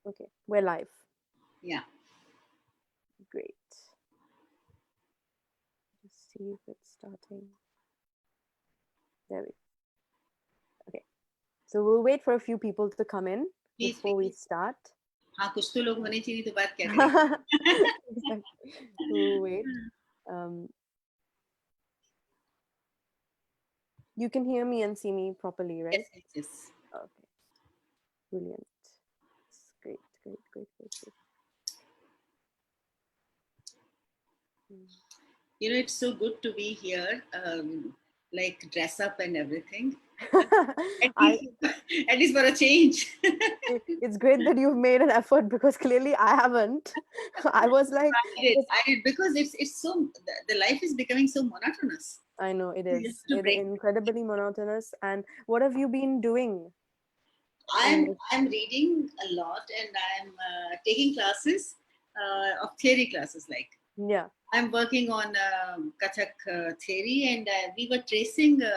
Okay, we're live. Yeah. Great. Just see if it's starting. There we go. Okay. So we'll wait for a few people to come in Please, before we please. start. हाँ कुछ तो लोग होने चाहिए तो बात क्या Exactly. We'll wait. Um, you can hear me and see me properly, Yes, right? yes, yes. Okay. Brilliant. Great, great, great, great, great. You know, it's so good to be here. Like dress up and everything. At I least, at least for a change. it's great that you've made an effort because clearly I haven't. I was like, I did because it's so the life is becoming so monotonous. I know it You is. have to It's break. incredibly monotonous. And what have you been doing in I'm this? I'm reading a lot and I'm taking classes of theory classes. Like Yeah. I'm working on kathak theory, and we were tracing the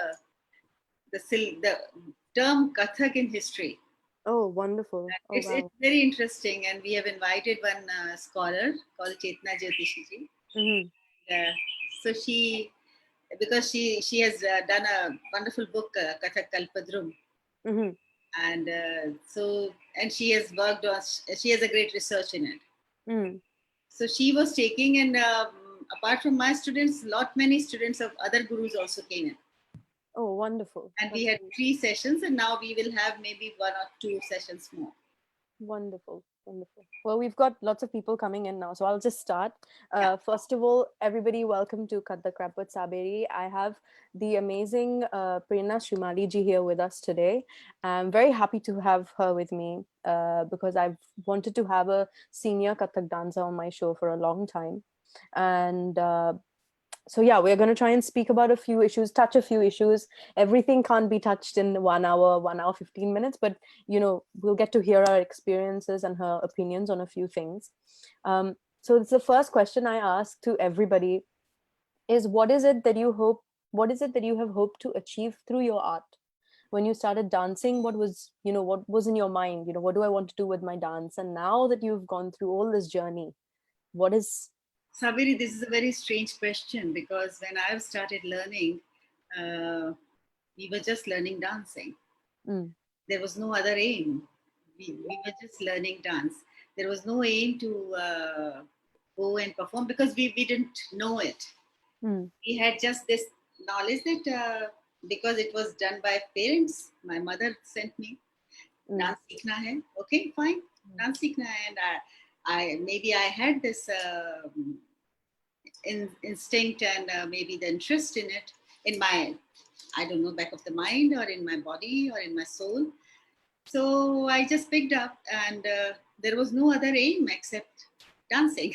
term kathak in history. Oh, wonderful. Oh, It's wow. very interesting, and we have invited one scholar called Chetna Jyotishi. Mm-hmm. Uh, so she, because she has done a wonderful book, Kathak Kalpadrum, Mm-hmm. and and she has worked on. She has a great research in it. Mm. So she was taking, and apart from my students, lot many students of other gurus also came in, Oh, wonderful. and we That's had 3 sessions, and now we will have maybe 1 or 2 sessions more. wonderful. Wonderful. Well, we've got lots of people coming in now, so I'll just start. Yeah. First of all, everybody, welcome to Cut the Crap with Saberi. I have the amazing Prerana Shrimali ji here with us today. I'm very happy to have her with me because I've wanted to have a senior Kathak dancer on my show for a long time. And so yeah, we're going to try and speak about a few issues, touch a few issues. Everything can't be touched in 1 hour, 1 hour 15 minutes, but we'll get to hear our experiences and her opinions on a few things. So it's the first question I ask to everybody is, what is it that you have hoped to achieve through your art? When you started dancing, what was in your mind? What do I want to do with my dance? And now that you've gone through all this journey, what is Sabiri, this is a very strange question because when I started learning, uh, we were just learning dancing. mm, There was no other aim. We were just learning dance. There was no aim to go and perform because we didn't know it. mm, We had just this knowledge that because it was done by parents, my mother sent me, mm, dance सीखना है, okay, fine, dance सीखना है, and I maybe I had this instinct and maybe the interest in it in my, I don't know, back of the mind or in my body or in my soul. So I just picked up, and there was no other aim except dancing.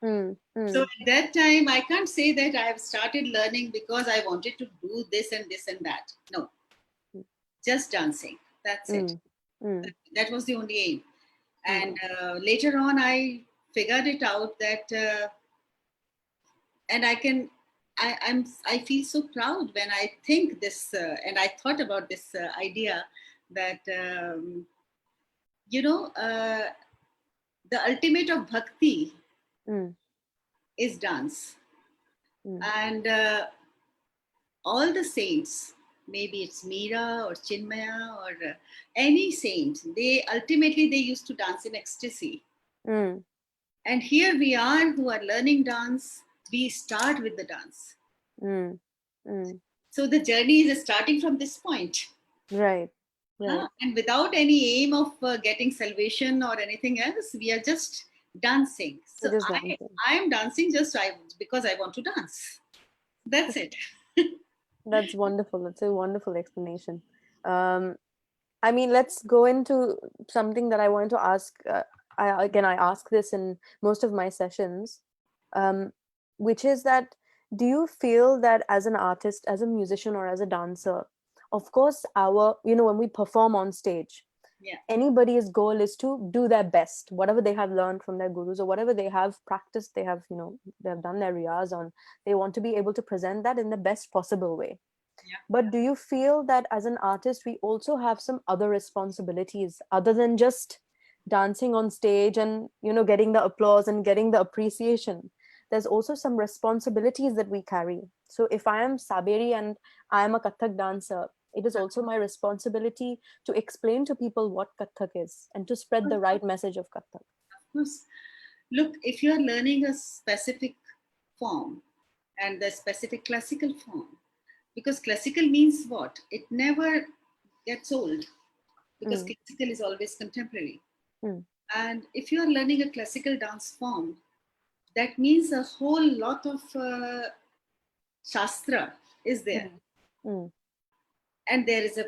mm, So mm, at that time, I can't say that I have started learning because I wanted to do this and that. No, just dancing. That's it. mm, mm. That was the only aim. And Mm. later on, I figured it out that, and I feel so proud when I think this, and I thought about this idea that, you know, the ultimate of bhakti Mm, is dance. mm, And all the saints, maybe it's Meera or Chinmaya or any saint, they used to dance in ecstasy. mm, And here we are who are learning dance. We start with the dance. mm, mm. So the journey is starting from this point. Right, right. Huh? And without any aim of getting salvation or anything else, we are just dancing. We're So just I dancing. I am dancing because I want to dance. That's it. That's wonderful. That's a wonderful explanation. Um, I mean, let's go into something that I wanted to ask. I ask this in most of my sessions, um, which is that do you feel that as an artist, as a musician, or as a dancer, of course, when we perform on stage, Yeah. anybody's goal is to do their best, whatever they have learned from their gurus or whatever they have practiced, they have done their riyaz on, they want to be able to present that in the best possible way. Yeah. But do you feel that as an artist we also have some other responsibilities other than just dancing on stage and, getting the applause and getting the appreciation, there's also some responsibilities that we carry. So if I am Saberi and I am a Kathak dancer, it is also my responsibility to explain to people what Kathak is and to spread the right message of Kathak. Of course. Look, if you are learning a specific form and the specific classical form, because classical means what? It never gets old, because Mm, classical is always contemporary. mm, And if you are learning a classical dance form, that means a whole lot of shastra is there. mm, mm, And there is a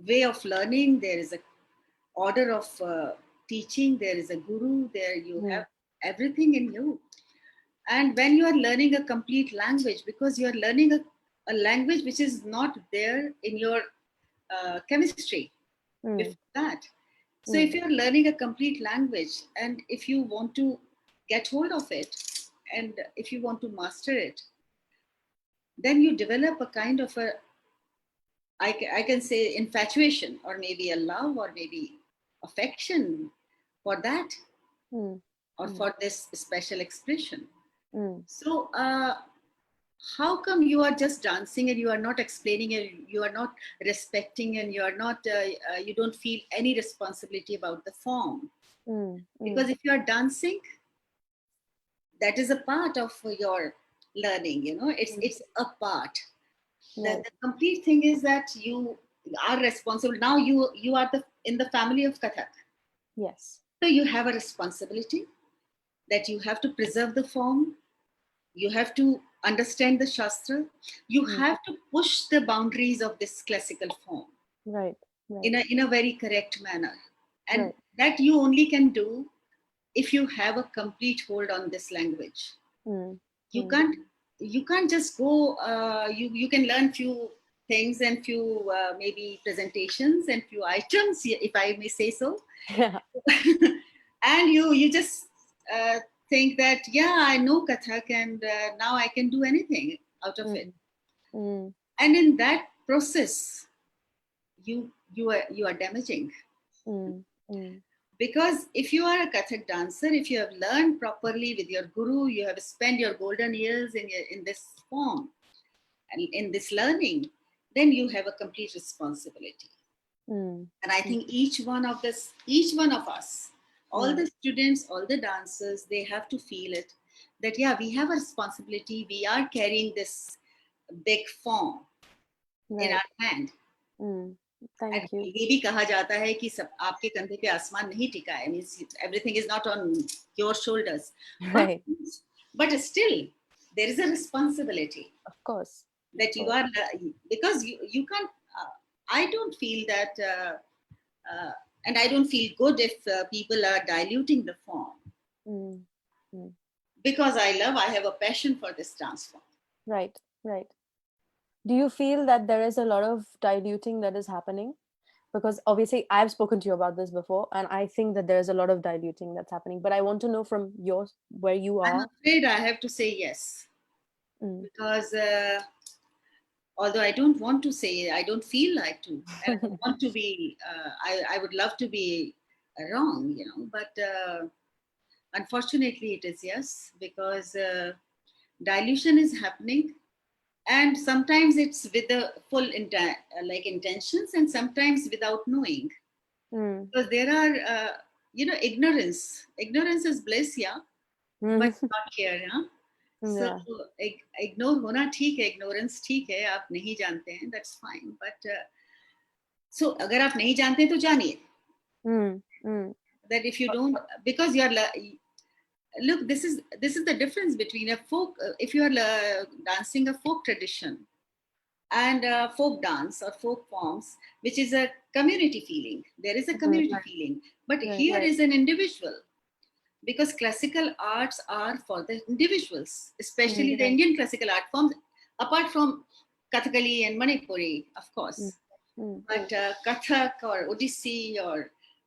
way of learning, there is a order of teaching, there is a guru, there you have mm, everything in you. And when you are learning a complete language, because you are learning a language which is not there in your chemistry mm, before that. So if mm, you are learning a complete language and if you want to get hold of it and if you want to master it, then you develop a kind of a, I can say, infatuation or maybe a love or maybe affection for that mm, or mm, for this special expression. mm, So, how come you are just dancing and you are not explaining and you are not respecting and you are not, you don't feel any responsibility about the form? mm, Because mm. if you are dancing, that is a part of your learning. Mm. It's a part. The, Right. the complete thing is that you are responsible. Now you are in the family of Kathak, Yes. so you have a responsibility that you have to preserve the form. You have to understand the shastra. You Mm. have to push the boundaries of this classical form Right. Right. in a very correct manner, and Right. that you only can do if you have a complete hold on this language. Mm, you mm. can't you can't just go, you can learn few things and few maybe presentations and few items, if I may say so. Yeah. And you just think that, yeah, I know Kathak and now I can do anything out of it. Mm, mm, And in that process, you are damaging. mm, mm, Because if you are a Kathak dancer, if you have learned properly with your guru, you have spent your golden years in this form and in this learning, then you have a complete responsibility. mm, And I mm, think each one of us, all mm. the students, all the dancers, they have to feel it, that yeah, we have a responsibility. We are carrying this big form in Right. our hand. Mm. And Thank you. ये भी कहा जाता है कि सब आपके कंधे पे आसमान नहीं टिका है, means everything is not on your shoulders, but Right. but still there is a responsibility Of course. Of that you course. are, because you can't, I don't feel that, uh, and I don't feel good if people are diluting the form, Mm, mm. because I have a passion for this dance form. Right. Right. Do you feel that there is a lot of diluting that is happening? Because obviously I've spoken to you about this before, and I think that there's a lot of diluting that's happening. But I want to know from yours where you I'm are. afraid I have to say yes, Mm. because although I don't want to say, I don't feel like to, and I want to be, I would love to be wrong, but unfortunately it is yes, because dilution is happening, and sometimes it's with the full like intentions, and sometimes without knowing, Mm. because there are, ignorance is bliss, yeah, but Mm. not care, huh? So Yeah. Ignore होना ठीक है, ignorance ठीक है, आप नहीं जानते हैं, that's fine, but so अगर आप नहीं जानते हैं तो जानिए, Mm. Mm. that if you don't, because you are, look, this is the difference between a folk, if you are dancing a folk tradition and folk dance or folk forms, which is a community feeling, there is a Mm. community feeling, but Right. here is an individual, because classical arts are for the individuals, Mm. especially the Indian classical art forms, apart from Kathakali and Manipuri, of Mm. course. Mm. But Kathak or Odissi or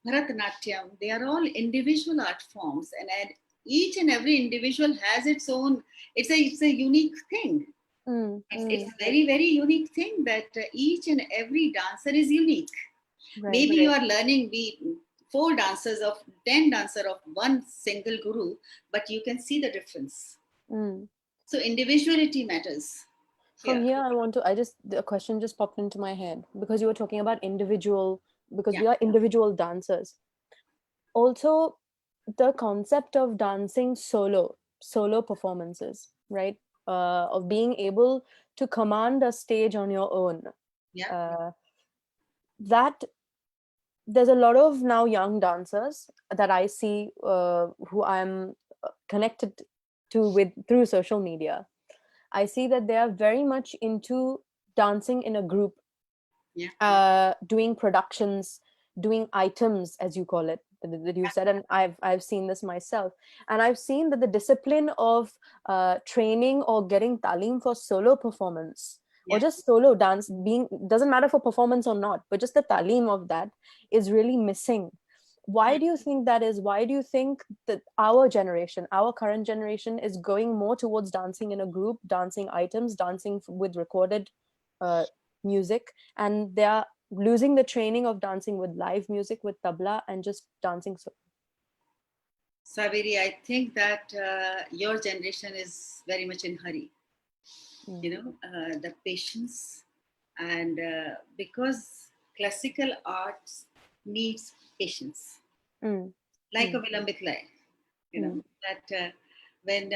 Bharatanatyam, they are all individual art forms, and each and every individual has its own. It's a unique thing. Mm. It's Mm. a very very unique thing that each and every dancer is unique. Right. Maybe you are learning. 4 dancers of 10 dancer of one single guru, but you can see the difference. So individuality matters From here. here, a question just popped into my head because you were talking about because Yeah, we are individual dancers. Also, the concept of dancing solo performances, right? Of being able to command a stage on your own. yeah, Uh, that there's a lot of now young dancers that I see who I'm connected to with through social media. I see that they are very much into dancing in a group, yeah. doing productions, doing items, as you call it, that you said, and I've seen this myself, and I've seen that the discipline of training or getting talim for solo performance or Yeah. just solo dance, being doesn't matter for performance or not, but just the talim of that is really missing. Why do you think that is? Why do you think that our current generation is going more towards dancing in a group, dancing items, dancing with recorded uh, music, and they are losing the training of dancing with live music, with tabla, and just dancing Saberi, I think that your generation is very much in hurry. Mm, The patience, and because classical arts needs patience, mm, like a mm, Vilambit Lay, mm, that when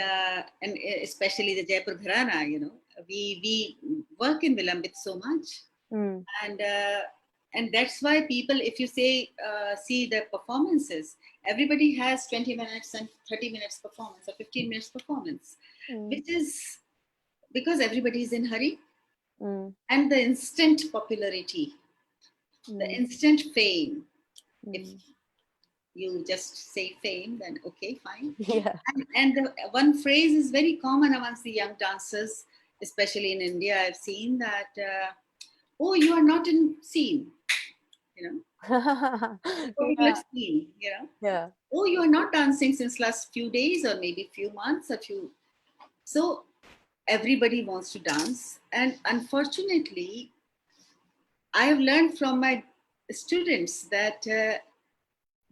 and especially the Jaipur Gharana, we work in Vilambit so much, mm, and that's why people, if you say see the performances, everybody has 20 minutes and 30 minutes performance or 15 minutes performance, mm, which is because everybody is in hurry, mm, and the instant popularity, the mm, instant fame. If mm. you just say fame, then okay, fine. Yeah. And the one phrase is very common amongst the young dancers, especially in India. I've seen that, oh, you are not in scene, you know, popular Yeah. scene, Yeah. Oh, you are not dancing since last few days or maybe few months or few. So everybody wants to dance, and unfortunately, I have learned from my students that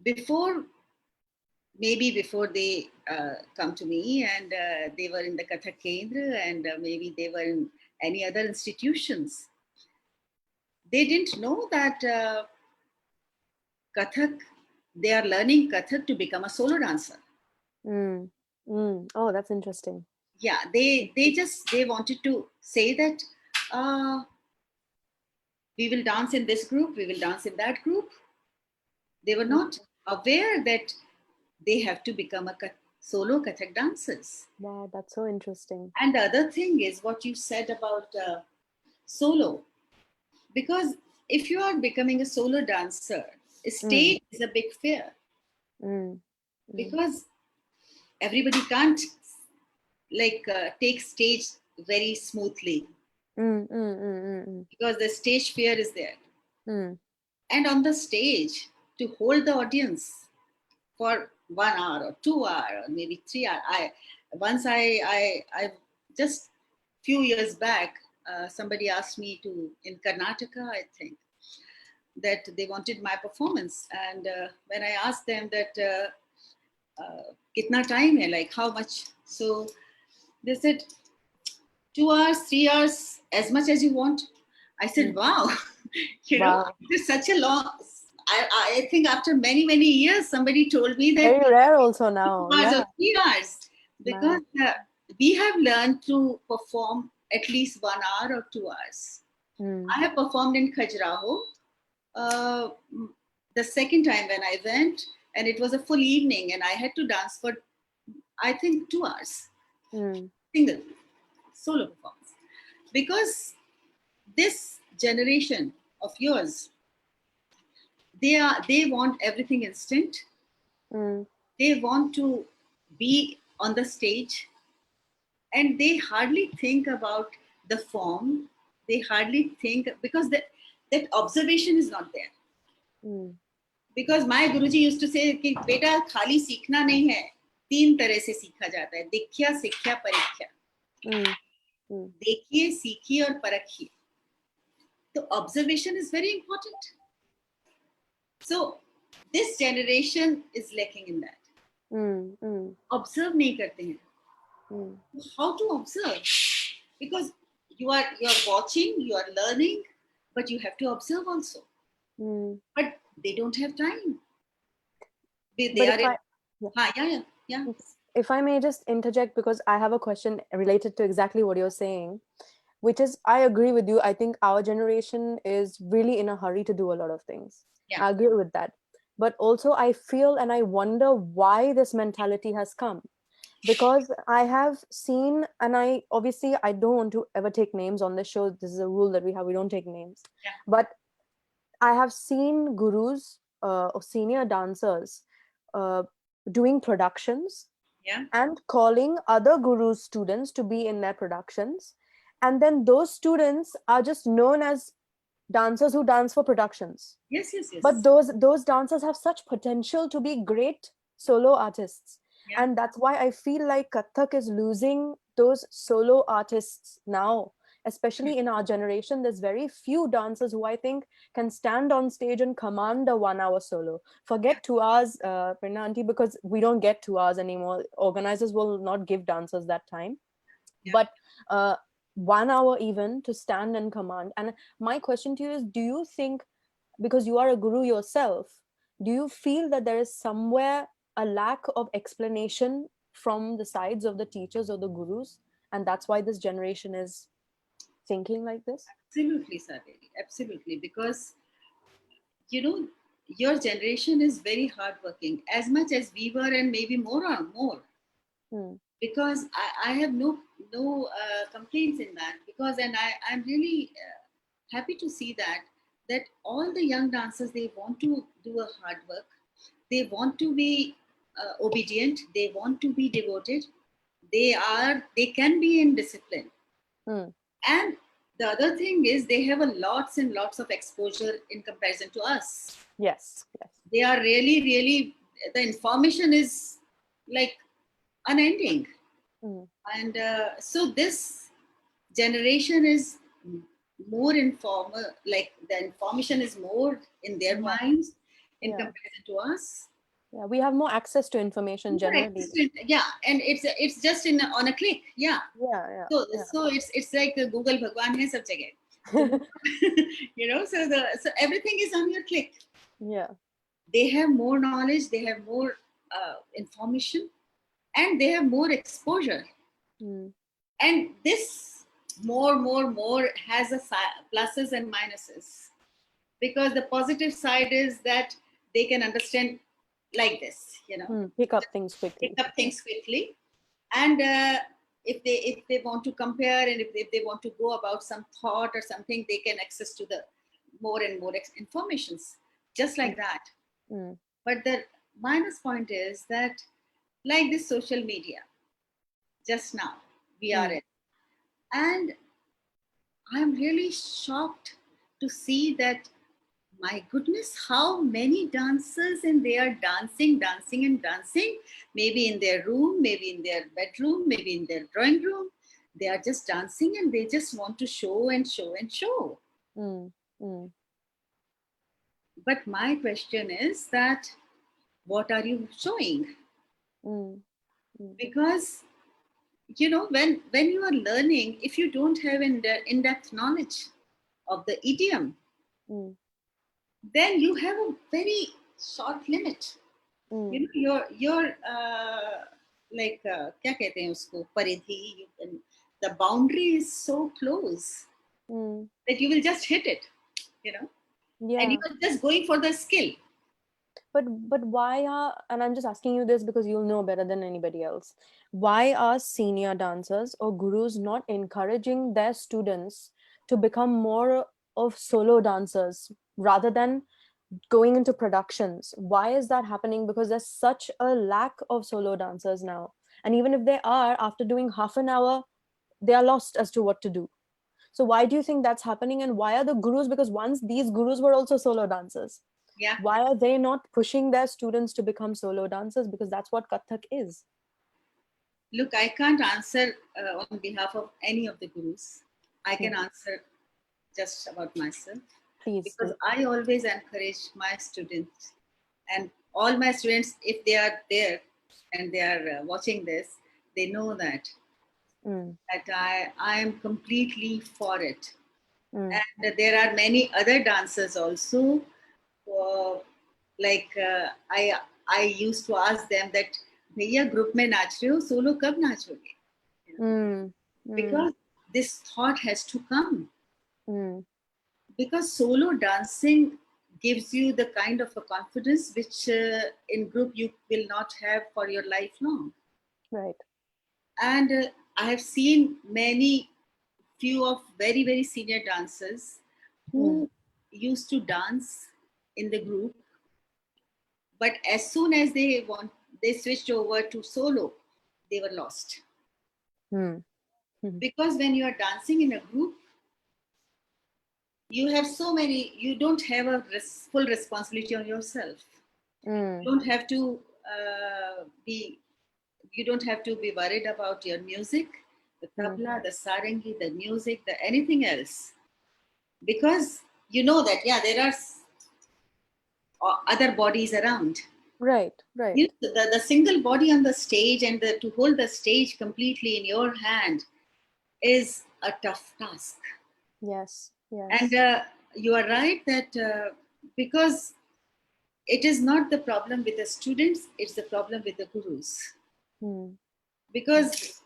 before maybe before they come to me, and they were in the Kathak Kendra, and maybe they were in any other institutions, they didn't know that Kathak, they are learning Kathak to become a solo dancer. Mm, oh, that's interesting. Yeah, they wanted to say that uh, we will dance in this group, we will dance in that group. They were Mm, not aware that they have to become a solo Kathak dancers. wow, that's so interesting. And the other thing is what you said about solo, because if you are becoming a solo dancer, Mm, stage is a big fear, mm, mm, because everybody can't take stage very smoothly, mm, mm, mm, because the stage fear is there. mm, And on the stage, to hold the audience for 1 hour or 2 hour or maybe 3 hour, I just few years back, somebody asked me to, in Karnataka, I think, that they wanted my performance. And when I asked them that kitna time hai, like how much, so they said 2 hours, 3 hours, as much as you want. I said, mm. wow, Wow, it is such a long. I think after many many years, somebody told me that very rare also 2 now. hours Yeah. or 3 hours, because Mad. we have learned to perform at least 1 hour or 2 hours. Mm, I have performed in Khajuraho uh, the second time when I went, and it was a full evening, and I had to dance for, I think, 2 hours, mm, single solo performance, because this generation of yours, they want everything instant. mm, They want to be on the stage, and they hardly think about the form. They hardly think, because that observation is not there. mm, Because my guruji used to say कि बेटा खाली सीखना नहीं है, 3 तरह से सीखा जाता है, दीक्षा शिक्षा परीक्षा. mm, mm, देखिए, सीखिए और परखिए. तो observation is very important. So this generation is lacking in that. Observe नहीं करते हैं. How to observe? Because you're watching, you are learning, but you have to observe also. But they don't have time. They But are in. Yeah. If I may just interject, because I have a question related to exactly what you're saying, which is, I agree with you. I think our generation is really in a hurry to do a lot of things. Yeah. I agree with that. But also I feel and I wonder why this mentality has come. Because I have seen, and I don't want to ever take names on this show. This is a rule that we have. We don't take names. Yeah. But I have seen gurus or senior dancers doing productions, Yeah. and calling other gurus' students to be in their productions. And then those students are just known as dancers who dance for productions. Yes. But those dancers have such potential to be great solo artists. Yeah. And that's why I feel like Kathak is losing those solo artists now, especially in our generation. There's very few dancers who I think can stand on stage and command a 1 hour solo. Forget 2 hours, Prerana auntie, because we don't get 2 hours anymore. Organizers will not give dancers that time. Yeah. But 1 hour even to stand and command. And my question to you is, do you think, because you are a guru yourself, do you feel that there is somewhere a lack of explanation from the sides of the teachers or the gurus, and that's why this generation is thinking like this? Absolutely, Saberi. Absolutely. Because, your generation is very hardworking, as much as we were, and maybe more or more. Because I have no complaints in that. Because, and I'm really happy to see that all the young dancers, they want to do a hard work. They want to be obedient. They want to be devoted. They can be in discipline. And the other thing is, they have a lots and lots of exposure in comparison to us. Yes. They are really, the information is like unending. And so this generation is more informal, like the information is more in their minds in comparison to us. Yeah, we have more access to information generally. Yeah, and it's just on a click. Yeah. So it's like Google Bhagwan hai sab jagah. So everything is on your click. Yeah. They have more knowledge, they have more information, and they have more exposure. And this more has a pluses and minuses, because the positive side is that they can understand like this, pick up things quickly. And if they want to compare, and if they want to go about some thought or something, they can access to the more and more informations just like that. But the minus point is that, like this social media, just now we are in, and I'm really shocked to see that, my goodness, how many dancers, and they are dancing, maybe in their room, maybe in their bedroom, maybe in their drawing room. They are just dancing, and they just want to show and show and show. But my question is that, what are you showing? Because, when you are learning, if you don't have in-depth knowledge of the idiom, then you have a very short limit. Your like क्या कहते हैं उसको, परिधि, the boundary is so close that you will just hit it, and you are just going for the skill. But why and I'm just asking you this because you'll know better than anybody else, why are senior dancers or gurus not encouraging their students to become more of solo dancers rather than going into productions? Why is that happening? Because there's such a lack of solo dancers now, and even if they are, after doing half an hour, they are lost as to what to do. So why do you think that's happening? And why are the gurus, because once these gurus were also solo dancers, why are they not pushing their students to become solo dancers? Because that's what Kathak is. Look, I can't answer on behalf of any of the gurus. I can answer just about myself. Please. Because I always encourage my students And all my students, if they are there and they are watching this, they know Mm, that I am completely for it. mm, And there are many other dancers also. uh, like I used to ask them that भैया group में नाच रहे हो solo कब नाचोगे, you know, mm, mm, because this thought has to come, mm, because solo dancing gives you the kind of a confidence which in group you will not have for your life long. right. And I have seen many few of very very senior dancers Mm, who used to dance in the group, but as soon as they switched over to solo, they were lost. mm, mm, Because when you are dancing in a group, you have so many, you don't have a full responsibility on yourself. mm, You don't have to be, you don't have to be worried about your music, the mm. tabla, the sarangi, the music, the anything else, because you know that yeah, there are other bodies around. Right, right. You know, the single body on the stage and to hold the stage completely in your hand is a tough task. Yes, And yes. you are right that because it is not the problem with the students, it's the problem with the gurus. Mm, Because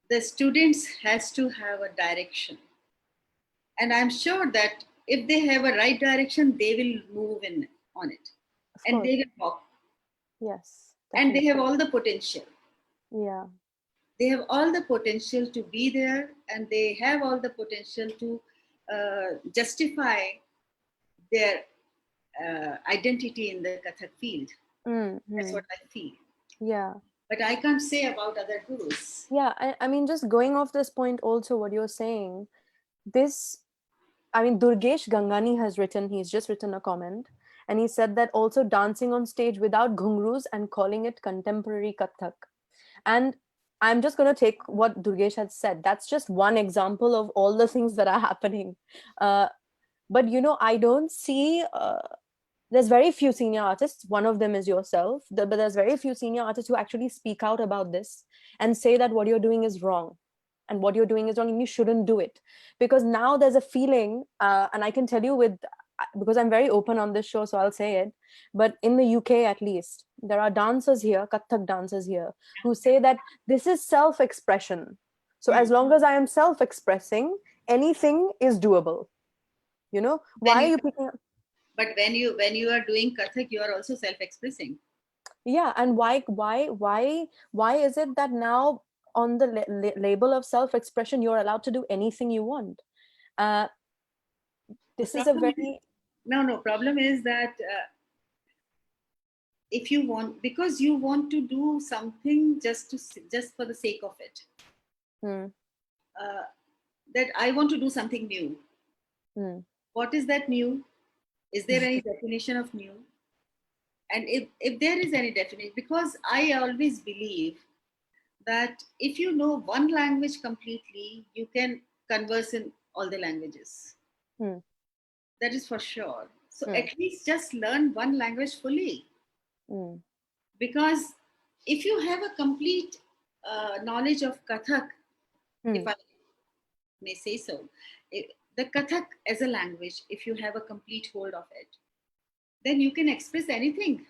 the students has to have a direction, and I'm sure that if they have a right direction, they will move in on it, of and course. they will walk, Yes, and they have definitely. all the potential. Yeah. They have all the potential to be there, and they have all the potential to justify their identity in the Kathak field. Mm, That's what mm. I feel. Yeah. But I can't say about other gurus. Yeah. I mean, just going off this point, also, what you're saying, this, I mean, Durgesh Gangani has written, he's just written a comment, and he said that also dancing on stage without ghungroos and calling it contemporary Kathak. And I'm just going to take what Durgesh had said. That's just one example of all the things that are happening. Uh, but, I don't see. There's very few senior artists, one of them is yourself, but there's very few senior artists who actually speak out about this and say that what you're doing is wrong, and what you're doing is wrong and you shouldn't do it. Because now there's a feeling, and I can tell you with, because I'm very open on this show, so I'll say it, but in the UK at least, there are dancers here, Kathak dancers here, who say that this is self-expression, so Hmm. as long as I am self-expressing, anything is doable. When Why are you, you picking up? but when you are doing Kathak, you are also self-expressing. Yeah, and why is it that now on the label of self-expression you're allowed to do anything you want? uh The this is a problem is, very no problem is that if you want, because you want to do something just for the sake of it, mm, uh, that I want to do something new. mm, What is that new? Is there any definition of new? And if there is any definition, because I always believe that if you know one language completely, you can converse in all the languages. mm, That is for sure. So mm, at least just learn one language fully. mm, Because if you have a complete knowledge of Kathak, if mm. I may say so, the Kathak as a language, if you have a complete hold of it, then you can express anything.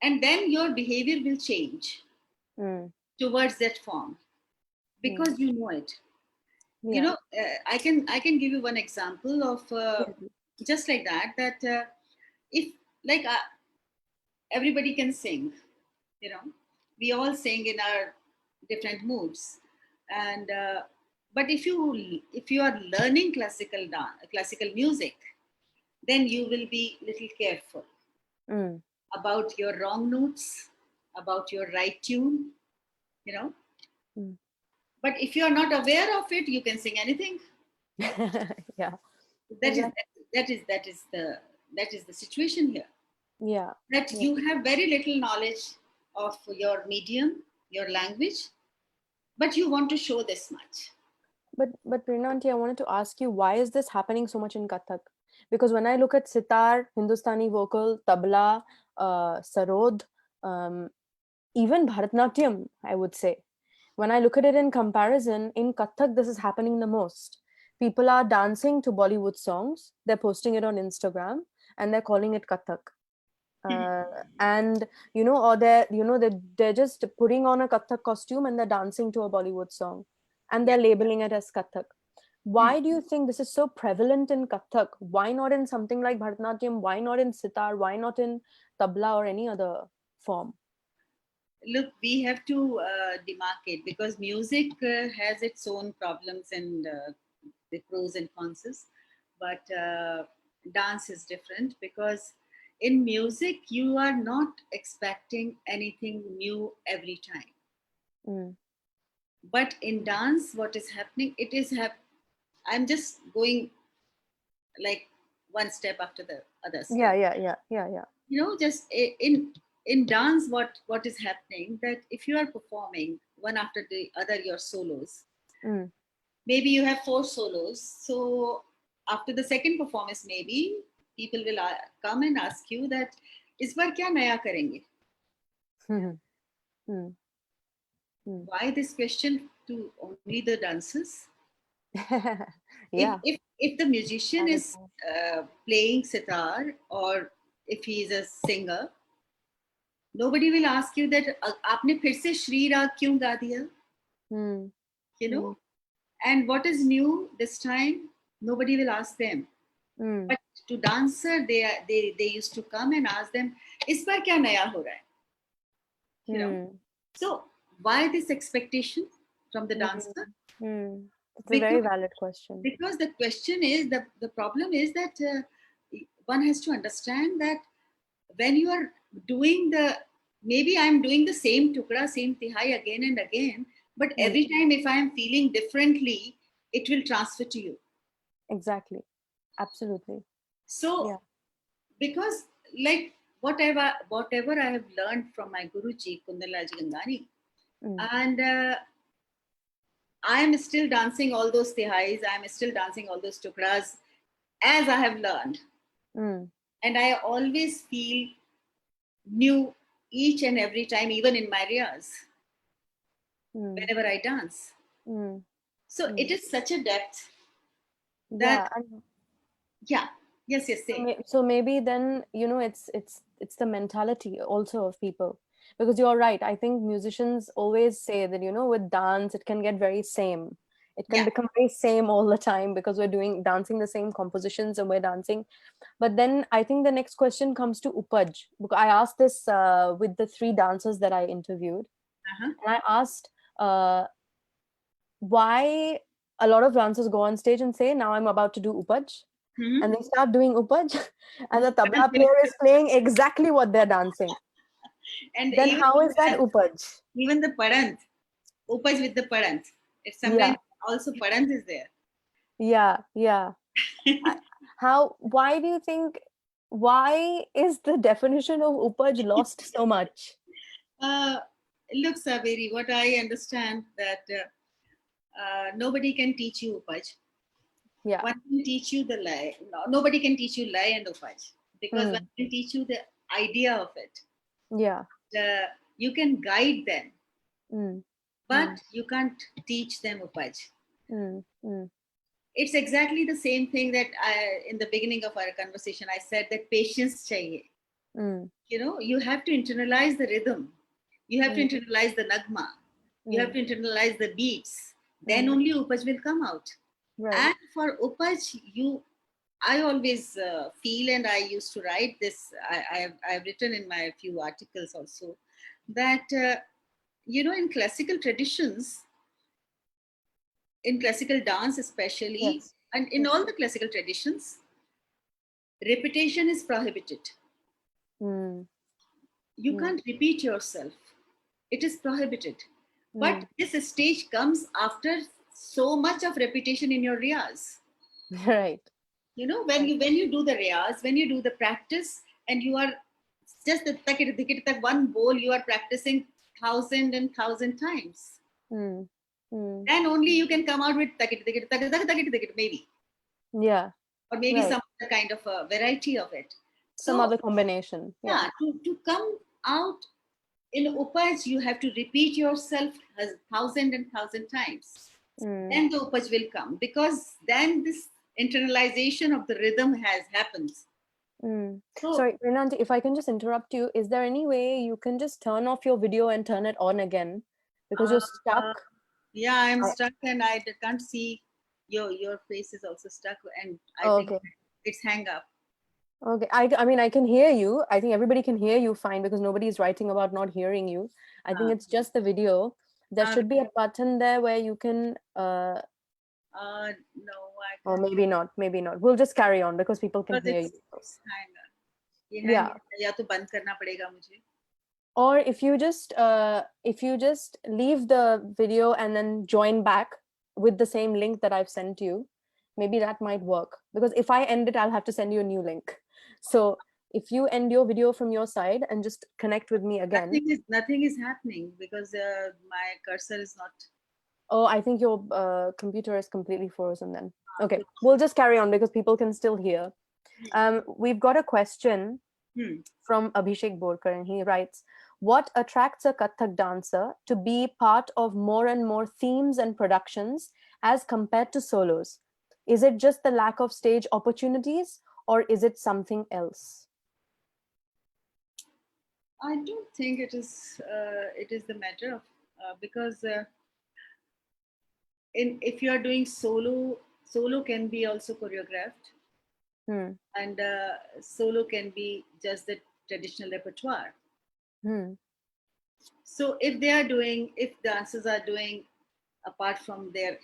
And then your behavior will change Mm, towards that form mm. because you know it. Yeah. I can give you one example of Yeah. just like that if like everybody can sing, you know, we all sing in our different moods, and but if you are learning classical music, then you will be little careful Mm. about your wrong notes, about your right tune, you know. Mm. But if you are not aware of it, you can sing anything. Yeah, that is exactly. that is that is the that is the situation here, Yeah, that yeah. you have very little knowledge of your medium, your language, but you want to show this much. But Prinanti, I wanted to ask you, why is this happening so much in Kathak? Because when I look at sitar, Hindustani vocal, tabla, Sarod, um, even Bharatnatyam, I would say. When I look at it in comparison, in Kathak, this is happening the most. People are dancing to Bollywood songs, they're posting it on Instagram, and they're calling it Kathak. And or they're just putting on a Kathak costume and they're dancing to a Bollywood song, and Yeah. they're labeling it as Kathak. Why do you think this is so prevalent in Kathak? Why not in something like Bharatanatyam? Why not in sitar? Why not in tabla or any other form? Look, we have to demarcate, because music has its own problems and the pros and cons. But dance is different, because in music you are not expecting anything new every time. Mm. But in dance, what is happening? I'm just going like one step after the other Yeah, step. yeah, yeah, yeah, yeah. Just in dance, what is happening, that if you are performing one after the other your solos, Mm. maybe you have four solos, so after the second performance, maybe people will come and ask you that इस बार क्या नया करेंगे. Mm. Mm. Mm. Why this question to only the dancers? if Yeah. if if the musician Valid is point. playing sitar, or if he is a singer, nobody will ask you that आपने फिर से श्री राग क्यों गा दिया, Mm. you Mm. know. And what is new this time? Nobody will ask them. Mm. But to dancer, they used to come and ask them, इस बार क्या नया हो रहा है, you know. Mm. So why this expectation from the Mm. dancer? Mm. It's a very Because valid question. the question is, the problem is that one has to understand that when you are doing the, maybe I'm doing the same tukra, same tihai again and again, but Mm. every time if I am feeling differently, it will transfer to you. Exactly. Absolutely. So Yeah. because, like, whatever I have learned from my Guruji Kundalji Gangani, Mm. and I am still dancing all those tihais, I am still dancing all those tukras as I have learned, Mm. and I always feel new each and every time, even in my riyas, Mm. whenever I dance. Mm. So it Mm. is such a depth that, Yeah. And yeah, yes, yes, so, say. so maybe then it's the mentality also of people, because you're right. I think musicians always say that with dance it can get very same. It can Yeah. become very same all the time because we're doing dancing the same compositions and we're dancing. But then I think the next question comes to upaj, because I asked this with the three dancers that I interviewed, Uh-huh. and I asked uh, why a lot of dancers go on stage and say, now I'm about to do upaj, Mm-hmm. and they start doing upaj, and the tabla player is playing exactly what they're dancing. And Then even how is that upaj? even the parant, upaj with the parant, it's sometimes Yeah, also parant is there. yeah, yeah. I- How? Why do you think? Why is the definition of upaj lost so much? uh, Look, Saberi, what I understand that nobody can teach you upaj. Yeah. One can teach you the lie. No, nobody can teach you lie and upaj, because one Mm, can teach you the idea of it. yeah. You can guide them, Mm, mm, but you can't teach them upaj. mm, mm, It's exactly the same thing that in the beginning of our conversation, I said that patience chahiye. mm, You have to internalize the rhythm. You have to mm, internalize the nagma. You have mm, to internalize the beats. Then mm. only upaj will come out. Right. And for upaj, I always feel, and I used to write this. I've written in my few articles also that in classical traditions, in classical dance especially, Yes. and in Yes. all the classical traditions, repetition is prohibited. Mm, You mm, can't repeat yourself. It is prohibited. But mm. this stage comes after so much of repetition in your riyas. Right. When Right. you do the riyas, when you do the practice, and you are just the one bowl you are practicing thousand and thousand times, Mm, mm. then only you can come out with maybe, Yeah. or maybe Right. some other kind of a variety of it. Some So other combination. Yeah. yeah, to come out in upaj, you have to repeat yourself a thousand times. Mm. Then the upaj will come, because then this internalization of the rhythm has happens. Mm. So Sorry, Renanti, if I can just interrupt you, is there any way you can just turn off your video and turn it on again? Because you're stuck. uh, yeah, I'm I, stuck and I can't see your face is also stuck, and I oh, think okay. it's hang up. Okay. I mean, I can hear you. I think everybody can hear you fine because nobody's writing about not hearing you. I think Uh, it's just the video. There uh, should be a button there where you can, no, I or can't. maybe not, maybe not. We'll just carry on because people can Because hear you. it's hang up. ये hang Yeah. या तो बंद करना पड़ेगा मुझे. Or if you just leave the video and then join back with the same link that I've sent you, maybe that might work. Because if I end it, I'll have to send you a new link. So if you end your video from your side and just connect with me again. Nothing is happening because my cursor is not. Oh, I think your computer is completely frozen then. Okay, we'll just carry on because people can still hear. We've got a question from Abhishek Borkar, and he writes, what attracts a Kathak dancer to be part of more and more themes and productions as compared to solos? Is it just the lack of stage opportunities, or is it something else? I don't think it is. It is the matter of because if you are doing solo can be also choreographed, Hmm. and solo can be just the traditional repertoire. Hmm. So if dancers are doing apart from their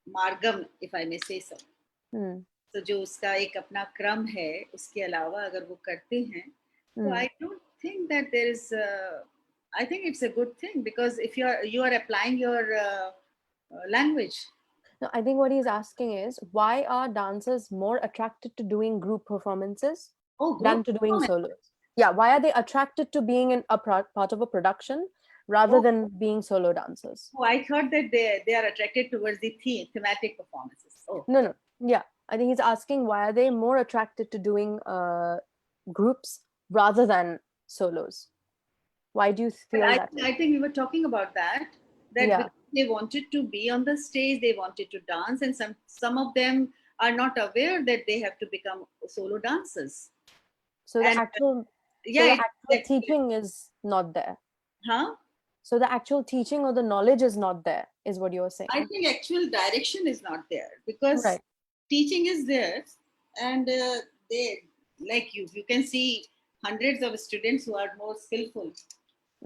margam, if I may say so, Hmm. तो जो उसका एक अपना क्रम है उसके अलावा अगर वो करते हैं तो Hmm. I don't think that there is I think it's a good thing because if you are applying your language. No, I think what he's asking is, why are dancers more attracted to doing group performances Oh, than group to doing performance. solos? Yeah, why are they attracted to being in a part of a production rather Oh, than being solo dancers? oh, I thought that they are attracted towards the thematic performances. Oh, No, no. Yeah, I think he's asking, why are they more attracted to doing groups rather than solos? Why do you but feel that? I think we were talking about that. That Yeah. because they wanted to be on the stage, they wanted to dance, and some of them are not aware that they have to become solo dancers. So the And actual, so yeah, the it's actual like, teaching is not there. huh? So the actual teaching or the knowledge is not there, is what you're I saying. think actual direction is not there because Right. teaching is there, and they like you can see hundreds of students who are more skillful.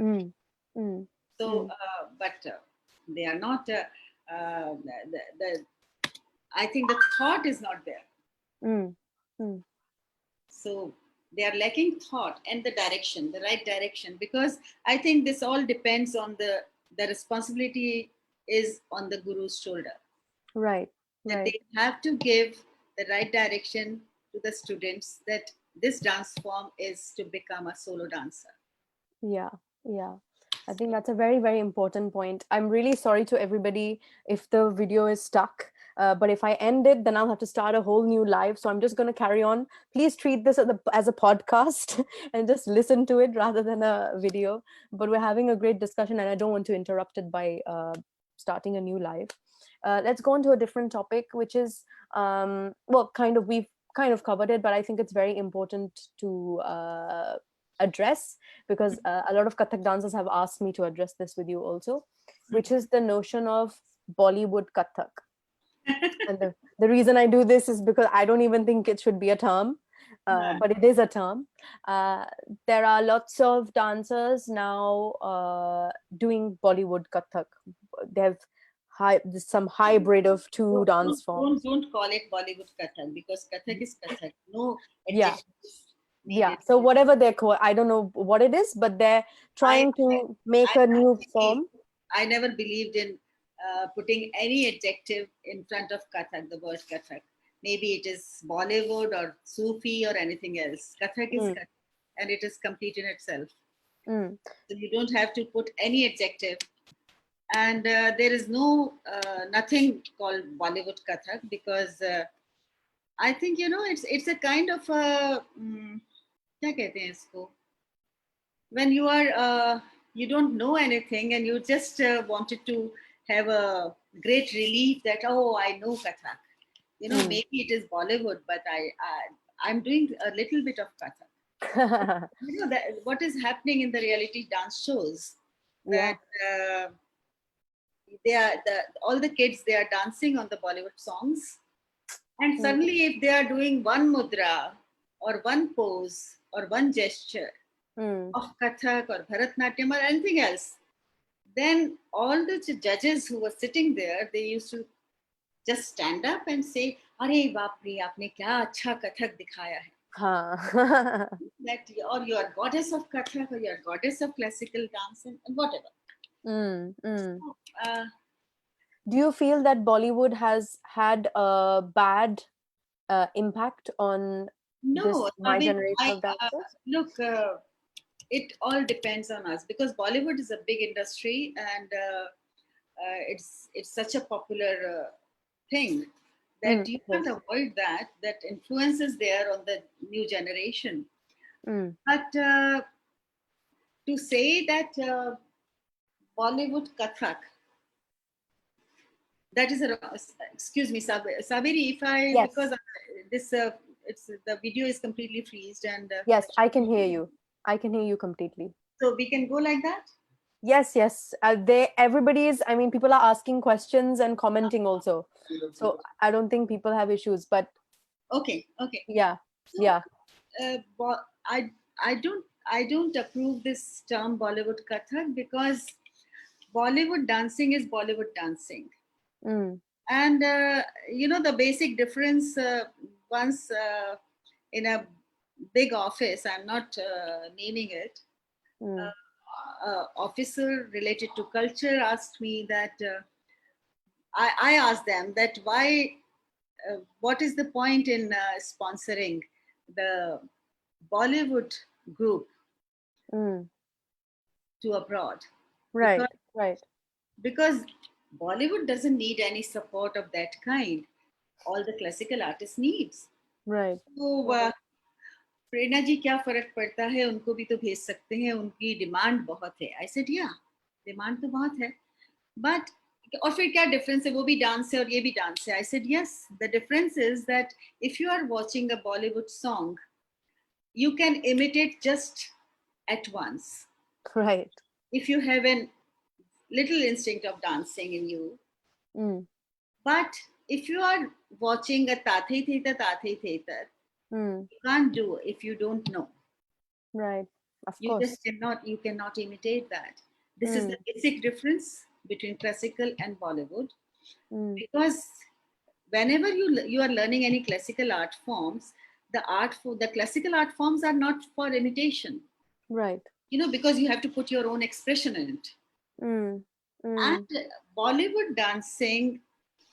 Mm. Mm. So, Mm. but they are not. I think the thought is not there. Mm. Mm. So they are lacking thought and the direction, the right direction. Because I think this all depends on the responsibility is on the guru's shoulder. Right. That Right. they have to give the right direction to the students that this dance form is to become a solo dancer. Yeah. Yeah. I think that's a very, very important point. I'm really sorry to everybody if the video is stuck. But if I end it, then I'll have to start a whole new live. So I'm just going to carry on. Please treat this as a podcast and just listen to it rather than a video. But we're having a great discussion, and I don't want to interrupt it by starting a new live. Let's go on to a different topic, which is, well, we've kind of covered it, but I think it's very important to address because a lot of Kathak dancers have asked me to address this with you also, which is the notion of Bollywood Kathak. And the reason I do this is because I don't even think it should be a term, but it is a term. Uh, there are lots of dancers now doing Bollywood Kathak. They have some hybrid of two dance forms. Don't call it Bollywood Kathak because Kathak is Kathak. No Yeah, adjective is yeah. needed. So whatever they're called, I don't know what it is, but they're I trying to make I a new believe, form. I never believed in putting any adjective in front of Kathak, the word Kathak. Maybe it is Bollywood or Sufi or anything else. Kathak is Mm, Kathak and it is complete in itself. mm, So you don't have to put any adjective. And there is nothing called Bollywood Kathak because I think it's a kind of a क्या कहते हैं इसको, when you are you don't know anything and you just wanted to have a great relief that, oh, I know kathak, Mm. maybe it is Bollywood, but I'm doing a little bit of kathak. That what is happening in the reality dance shows, Yeah. that they are all the kids, they are dancing on the Bollywood songs, and Mm. suddenly if they are doing one mudra or one pose or one gesture Mm. of kathak or bharatnatyam or anything else, then all the judges who were sitting there, they used to just stand up and say, अरे बाप रे, आपने क्या अच्छा कथक दिखाया है. हाँ. That, or you are goddess of kathak, or you are goddess of classical dance, and whatever. Mm. Mm. So, uh, Do you feel that Bollywood has had a bad impact on this no, my generation of dancers? look, it all depends on us, because Bollywood is a big industry, and it's such a popular thing that Mm. you Yes. can't avoid that influence is there on the new generation. Mm. But to say that Bollywood kathak, that is a, excuse me, Saberi, if I, because Yes. this it's the video is completely freezed, and Yes, I can hear you. I can hear you completely. so we can go like that. Yes, yes. Everybody is, I mean, people are asking questions and commenting also. So I don't think people have issues, but Okay, okay. yeah, So yeah, I I don't approve this term Bollywood kathak, because Bollywood dancing is Bollywood dancing. mm, And the basic difference, once in a big office, I'm not naming it, mm, officer related to culture asked me that, I asked them that why, what is the point in sponsoring the Bollywood group mm. to abroad, Right, because right, because Bollywood doesn't need any support of that kind. All the classical artists needs. right. तो प्रेरणा जी, क्या फर्क पड़ता है, उनको भी तो भेज सकते हैं, उनकी डिमांड बहुत है. आई सेड या, डिमांड तो बहुत है, बट और फिर क्या डिफरेंस है, वो भी डांस है और ये भी डांस है. I said yes, the difference is that if you are watching a Bollywood song, you can imitate just at once. Right. If you have a little instinct of dancing in you, Mm, but if you are watching a Tathe Theater, mm, you can't do if you don't know. right. Of You just course. cannot imitate that. This is the Mm, basic difference between classical and Bollywood, mm, because whenever you are learning any classical art forms, the classical art forms are not for imitation, right. because you have to put your own expression in it. Mm, mm. And Bollywood dancing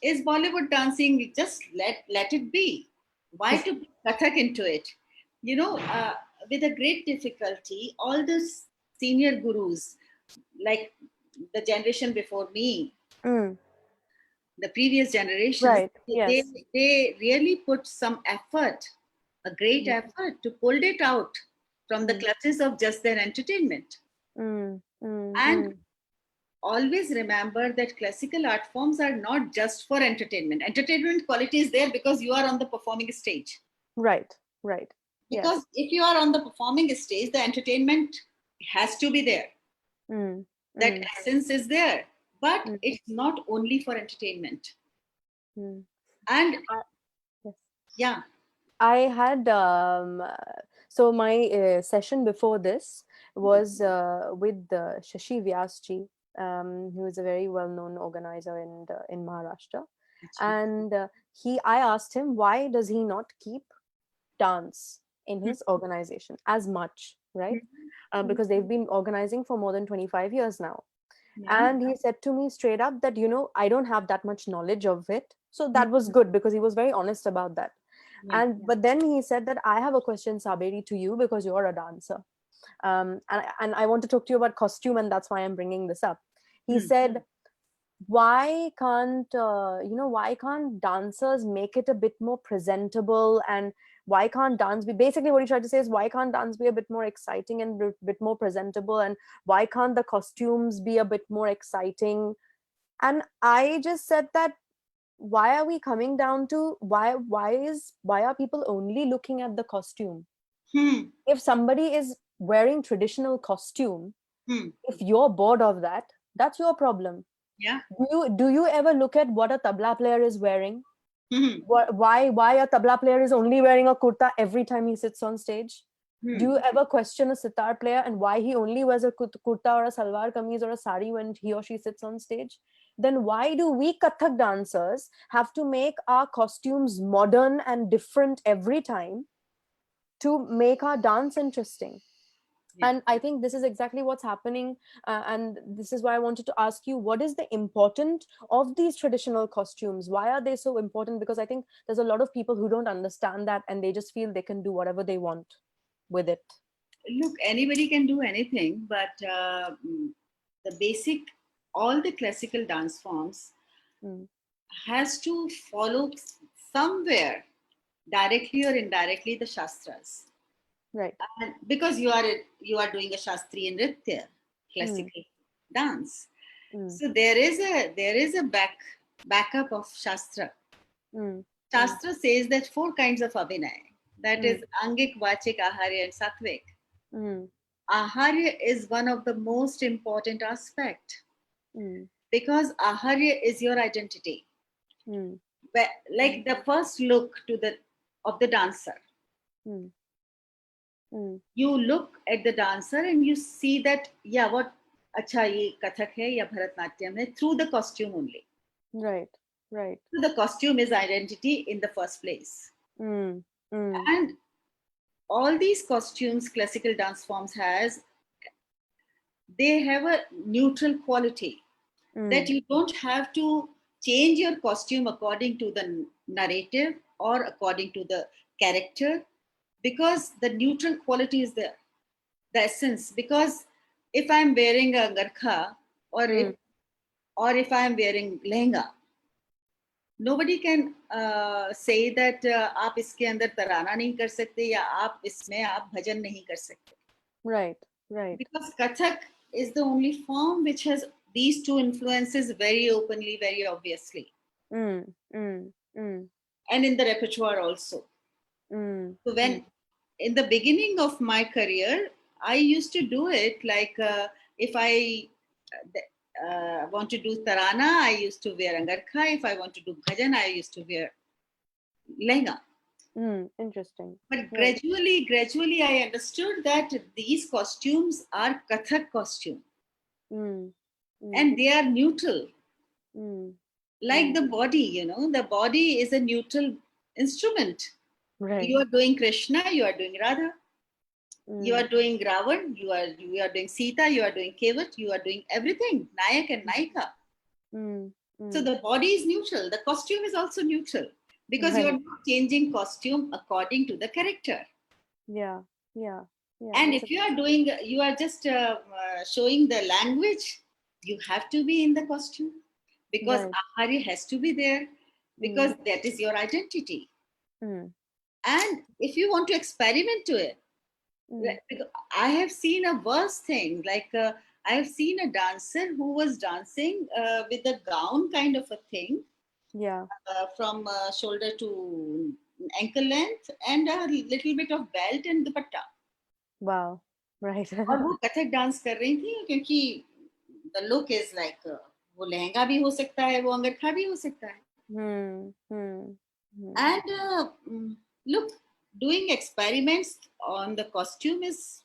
is Bollywood dancing. Just let it be. Why to put kathak into it? With a great difficulty, all the senior gurus, like the generation before me, Mm, the previous generations, right. they Yes. they really put some effort, a great Mm, effort, to pull it out from the mm, clutches of just their entertainment. mm, mm, And mm. always remember that classical art forms are not just for entertainment. Entertainment quality is there because you are on the performing stage. Right, right. Because Yes. if you are on the performing stage, the entertainment has to be there. Mm, That mm, essence is there. But mm, it's not only for entertainment. mm. And I, yes. yeah. I had so my session before this was with Shashi Vyasji, who is a very well-known organizer in Maharashtra, and I asked him why does he not keep dance in his organization as much, right? Because they've been organizing for more than 25 years now. Yeah. And he said to me straight up that, I don't have that much knowledge of it. So that was good because he was very honest about that. Yeah. But then he said that I have a question, Saberi, to you because you're a dancer. And I want to talk to you about costume, and that's why I'm bringing this up. He Hmm. said, why can't dancers make it a bit more presentable and why can't dance be, basically what he tried to say is, why can't dance be a bit more exciting and a bit more presentable, and why can't the costumes be a bit more exciting? And I just said that, why are we coming down to, why are people only looking at the costume? Hmm. If somebody is wearing traditional costume, Hmm. if you're bored of that, that's your problem. Yeah. Do you ever look at what a tabla player is wearing? Hmm. Why a tabla player is only wearing a kurta every time he sits on stage? Do Hmm. you ever question a sitar player and why he only wears a kurta or a salwar kameez or a sari when he or she sits on stage? Then why do we kathak dancers have to make our costumes modern and different every time to make our dance interesting? Yeah. And I think this is exactly what's happening, and this is why I wanted to ask you, what is the important of these traditional costumes? Why are they so important? Because I think there's a lot of people who don't understand that, and they just feel they can do whatever they want with it. Look, anybody can do anything, but the basic, all the classical dance forms Mm, has to follow somewhere, directly or indirectly, the shastras. right. And because you are doing a shastriya nritya, Mm, classical dance, mm, so there is a backup of shastra. mm, mm, Shastra says that four kinds of abhinay, that mm, is angik, vachik, aharya, and satvik. mm, Aharya is one of the most important aspect mm, because aharya is your identity. mm, Like the first look to the of the dancer, mm, mm, you look at the dancer and you see that, yeah, what acha ye kathak hai ya bharatnatyam hai, through the costume only. right, right. So the costume is identity in the first place. Mm, mm, And all these costumes classical dance forms has, they have a neutral quality, that mm, you don't have to change your costume according to the narrative or according to the character, because the neutral quality is there, the essence. Because if I'm wearing a garkha, or if mm, I'm wearing lehenga, nobody can say that आप इसके अंदर तराना नहीं कर सकते या आप इसमें आप भजन नहीं कर सकते, right, right. because kathak is the only form which has these two influences very openly, very obviously, Mm, mm, mm, and in the repertoire also. mm, So mm, when in the beginning of my career, I used to do it like if I want to do tarana, I used to wear angarkha. If I want to do bhajan, I used to wear lehenga. interesting. But Right. gradually, I understood that these costumes are kathak costume, Mm, mm, and they are neutral, mm, like mm. the body. The body is a neutral instrument. Right. You are doing Krishna, you are doing Radha, you Mm, are doing Ravan, you are doing Sita, you are doing Kevat, you are doing everything, Nayak and Naika. mm, So mm. the body is neutral. The costume is also neutral because you are Right. not changing costume according to the character. Yeah. Yeah. Yeah. And That's a if you are just showing the language, you have to be in the costume because right. Ahari has to be there because Mm, that is your identity. mm, And if you want to experiment to it, mm. because I have seen a worse thing. Like I have seen a dancer who was dancing with a gown kind of a thing Yeah. from shoulder to ankle length and a little bit of belt and dupatta. Wow. Right. और वो Kathak dance कर रही थी क्योंकि the look is like वो लहंगा भी हो सकता है, वो अंगरखा भी हो सकता है. Hmm. Hmm. Hmm. And look, doing experiments on the costume is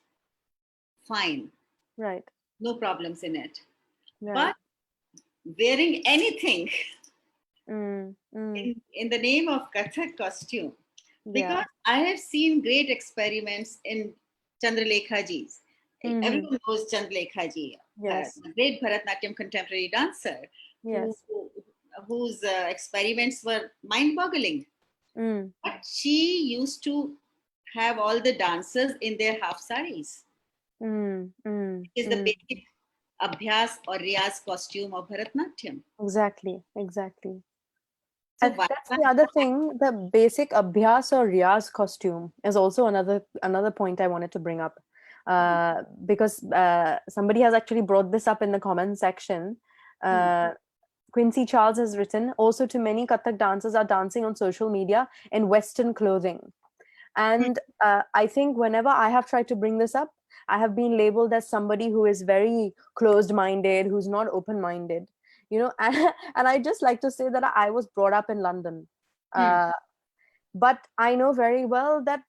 fine, Right. no problems in it. Right. But wearing anything Mm, mm. in the name of Kathak costume, Yeah. because I have seen great experiments in Chandralekha ji's. Hmm. Everyone knows Chandralekha ji, Yes. the great Bharatnatyam contemporary dancer, who, Yes. whose experiments were mind-boggling. Mm, But she used to have all the dancers in their half saris. mm, mm, It is the mm. basic abhyas or riyaz costume of Bharatnatyam. Exactly. Exactly. So And that's the other thing. The basic abhyas or riyaz costume is also another point I wanted to bring up, because somebody has actually brought this up in the comment section. Hmm. Uh, Quincy Charles has written, also too many Kathak dancers are dancing on social media in Western clothing. And I think whenever I have tried to bring this up, I have been labeled as somebody who is very closed minded, who's not open minded, and I just like to say that I was brought up in London. Hmm. Uh, but I know very well that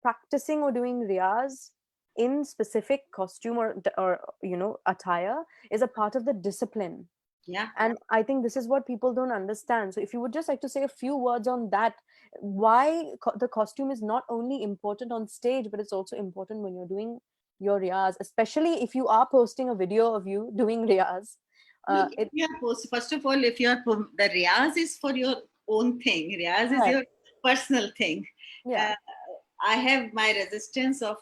practicing or doing riyaz in specific costume or attire is a part of the discipline. Yeah. And I think this is what people don't understand. So if you would just like to say a few words on that, why the costume is not only important on stage, but it's also important when you're doing your riyaz, especially if you are posting a video of you doing riyaz. Look, if It you are first of all, if you are the riyaz is for your own thing, riyaz is Right. your personal thing. Yeah. Uh, I have my resistance of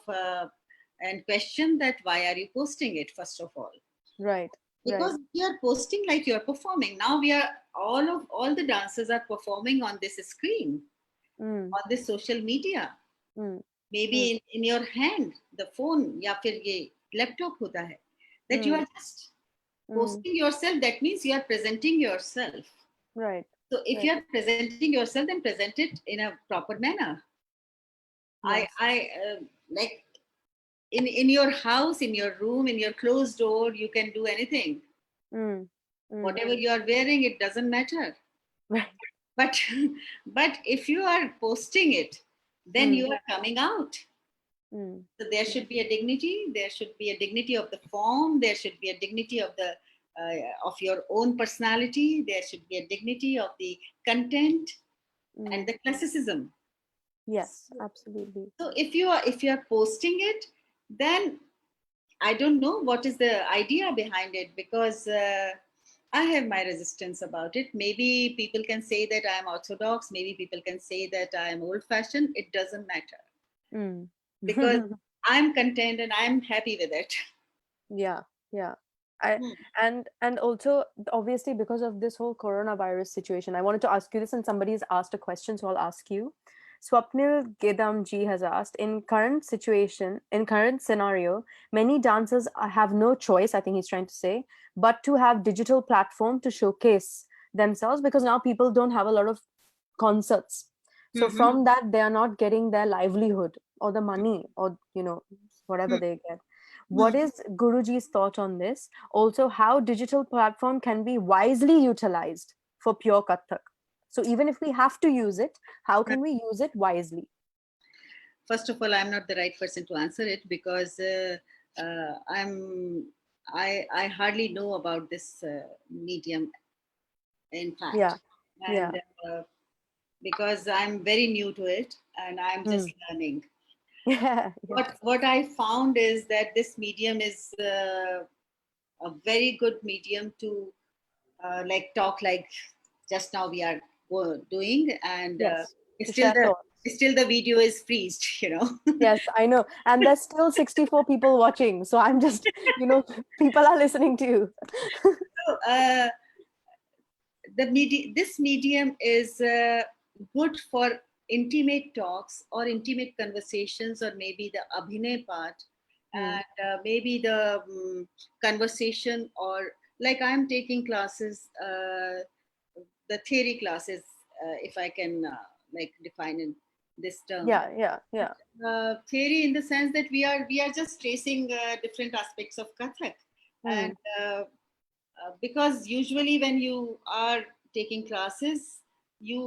and question that why are you posting it first of all? Right. Because Right. you are posting like you are performing. Now we are all the dancers are performing on this screen, Mm, on this social media. mm, mm, Maybe in your hand, the phone या फिर ये laptop होता है. That you mm, are just mm. posting yourself. That means you are presenting yourself. Right. So if you Right. are presenting yourself, then present it in a proper manner. Yes. Like in your house, in your room, in your closed door, you can do anything. Mm, mm. Whatever you are wearing, it doesn't matter. Right. But but if you are posting it, then Mm, you are coming out. mm, So there mm, should be a dignity. There should be a dignity of the form. There should be a dignity of the of your own personality. There should be a dignity of the content and mm. the classicism. Yes, absolutely. So if you are posting it, then I don't know what is the idea behind it, because I have my resistance about it. Maybe people can say that I am orthodox. Maybe people can say that I am old fashioned. It doesn't matter, Mm. because I'm content and I'm happy with it. Yeah, yeah. I Hmm. and also obviously because of this whole coronavirus situation, I wanted to ask you this, and somebody's asked a question, so I'll ask you. Swapnil Gedam ji has asked, in current scenario, many dancers have no choice, I think he's trying to say, but to have digital platform to showcase themselves, because now people don't have a lot of concerts. So Mhm. from that, they are not getting their livelihood or the money or whatever Hmm. they get. What Hmm. is Guruji's thought on this? Also, how digital platform can be wisely utilized for pure Kathak? So even if we have to use it, how can we use it wisely? First of all, I'm not the right person to answer it, because I hardly know about this medium, in Yeah, fact, yeah. and because I'm very new to it and I'm Mm. just learning. Yeah, yes. What I found is that this medium is a very good medium to like talk like just now we are doing, and Yes. To still share the thoughts. still the video is freezed, Yes, I know. And there's still 64 people watching. So I'm just, people are listening to you. So, this medium is good for intimate talks or intimate conversations, or maybe the abhinay part, Mm. and maybe the conversation, or like I'm taking classes, the theory classes, if I can like define in this term. Yeah, yeah, yeah. Theory in the sense that we are just tracing different aspects of Kathak, and Mm. because usually when you are taking classes, you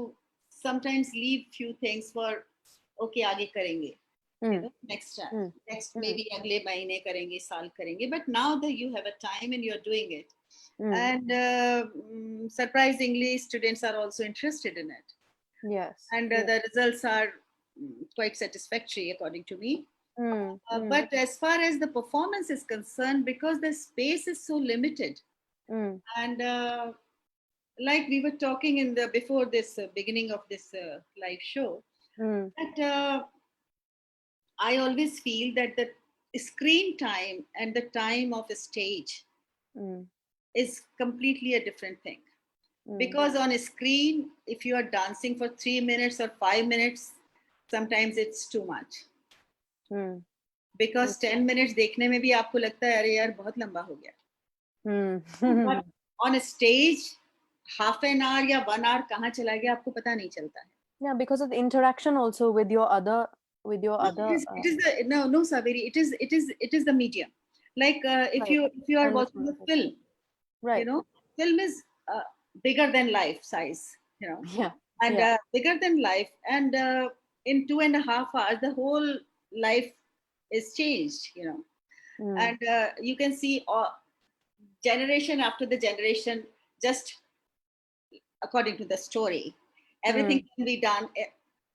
sometimes leave few things for okay आगे करेंगे, Mm. next time, Mm. next Mm. maybe अगले महीने करेंगे, साल करेंगे, but now that you have a time and you're doing it, Mm. and surprisingly students are also interested in it, Yes. and Yeah. the results are quite satisfactory according to me. Mm. Mm. But as far as the performance is concerned, because the space is so limited, Mm. and like we were talking in the before this beginning of this live show, Mm. that I always feel that the screen time and the time of a stage Mm. is completely a different thing. mm, Because on a screen, if you are dancing for 3 minutes or 5 minutes, sometimes it's too much. mm, Because 10 minutes देखने में भी आपको लगता है अरे यार बहुत लंबा हो गया. mm. But on a stage, half an hour या 1 hour कहाँ चला गया आपको पता नहीं चलता है. Yeah, because of the interaction also with your other, with your No, other. it is the no Saberi. It is the medium. Like if Right. you I are watching understand. a film, you Right. know, film is bigger than life size, you know, Yeah. and Yeah. bigger than life, and in 2.5 hours, the whole life is changed, you know, Mm, and you can see generation after the generation just according to the story. Everything mm, can be done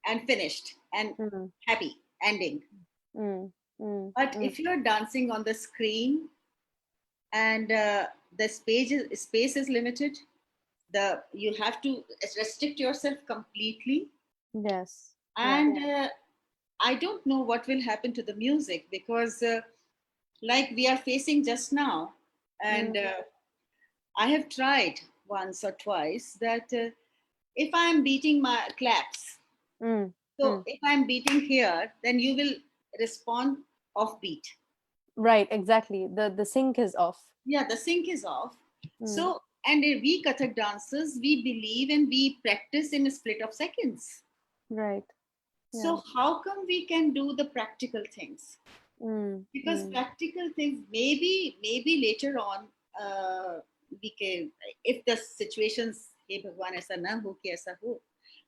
and finished and mm, happy ending. mm, mm, But mm. if you're dancing on the screen and the space is limited, the you have to restrict yourself completely, Yes. Yeah. and I don't know what will happen to the music because, like we are facing just now, and Mm, I have tried once or twice that if I'm beating my claps, mm, so mm. if I'm beating here, then you will respond off beat. Right. Exactly. The sync is off. Yeah, the sync is off. Mm, So, and we Kathak dancers, we believe and we practice in a split of seconds. right. Yeah. So, how come we can do the practical things? Mm, Because mm, practical things, maybe later on, we can, if the situations, hey Bhagwan, aisa na ho ki aisa ho.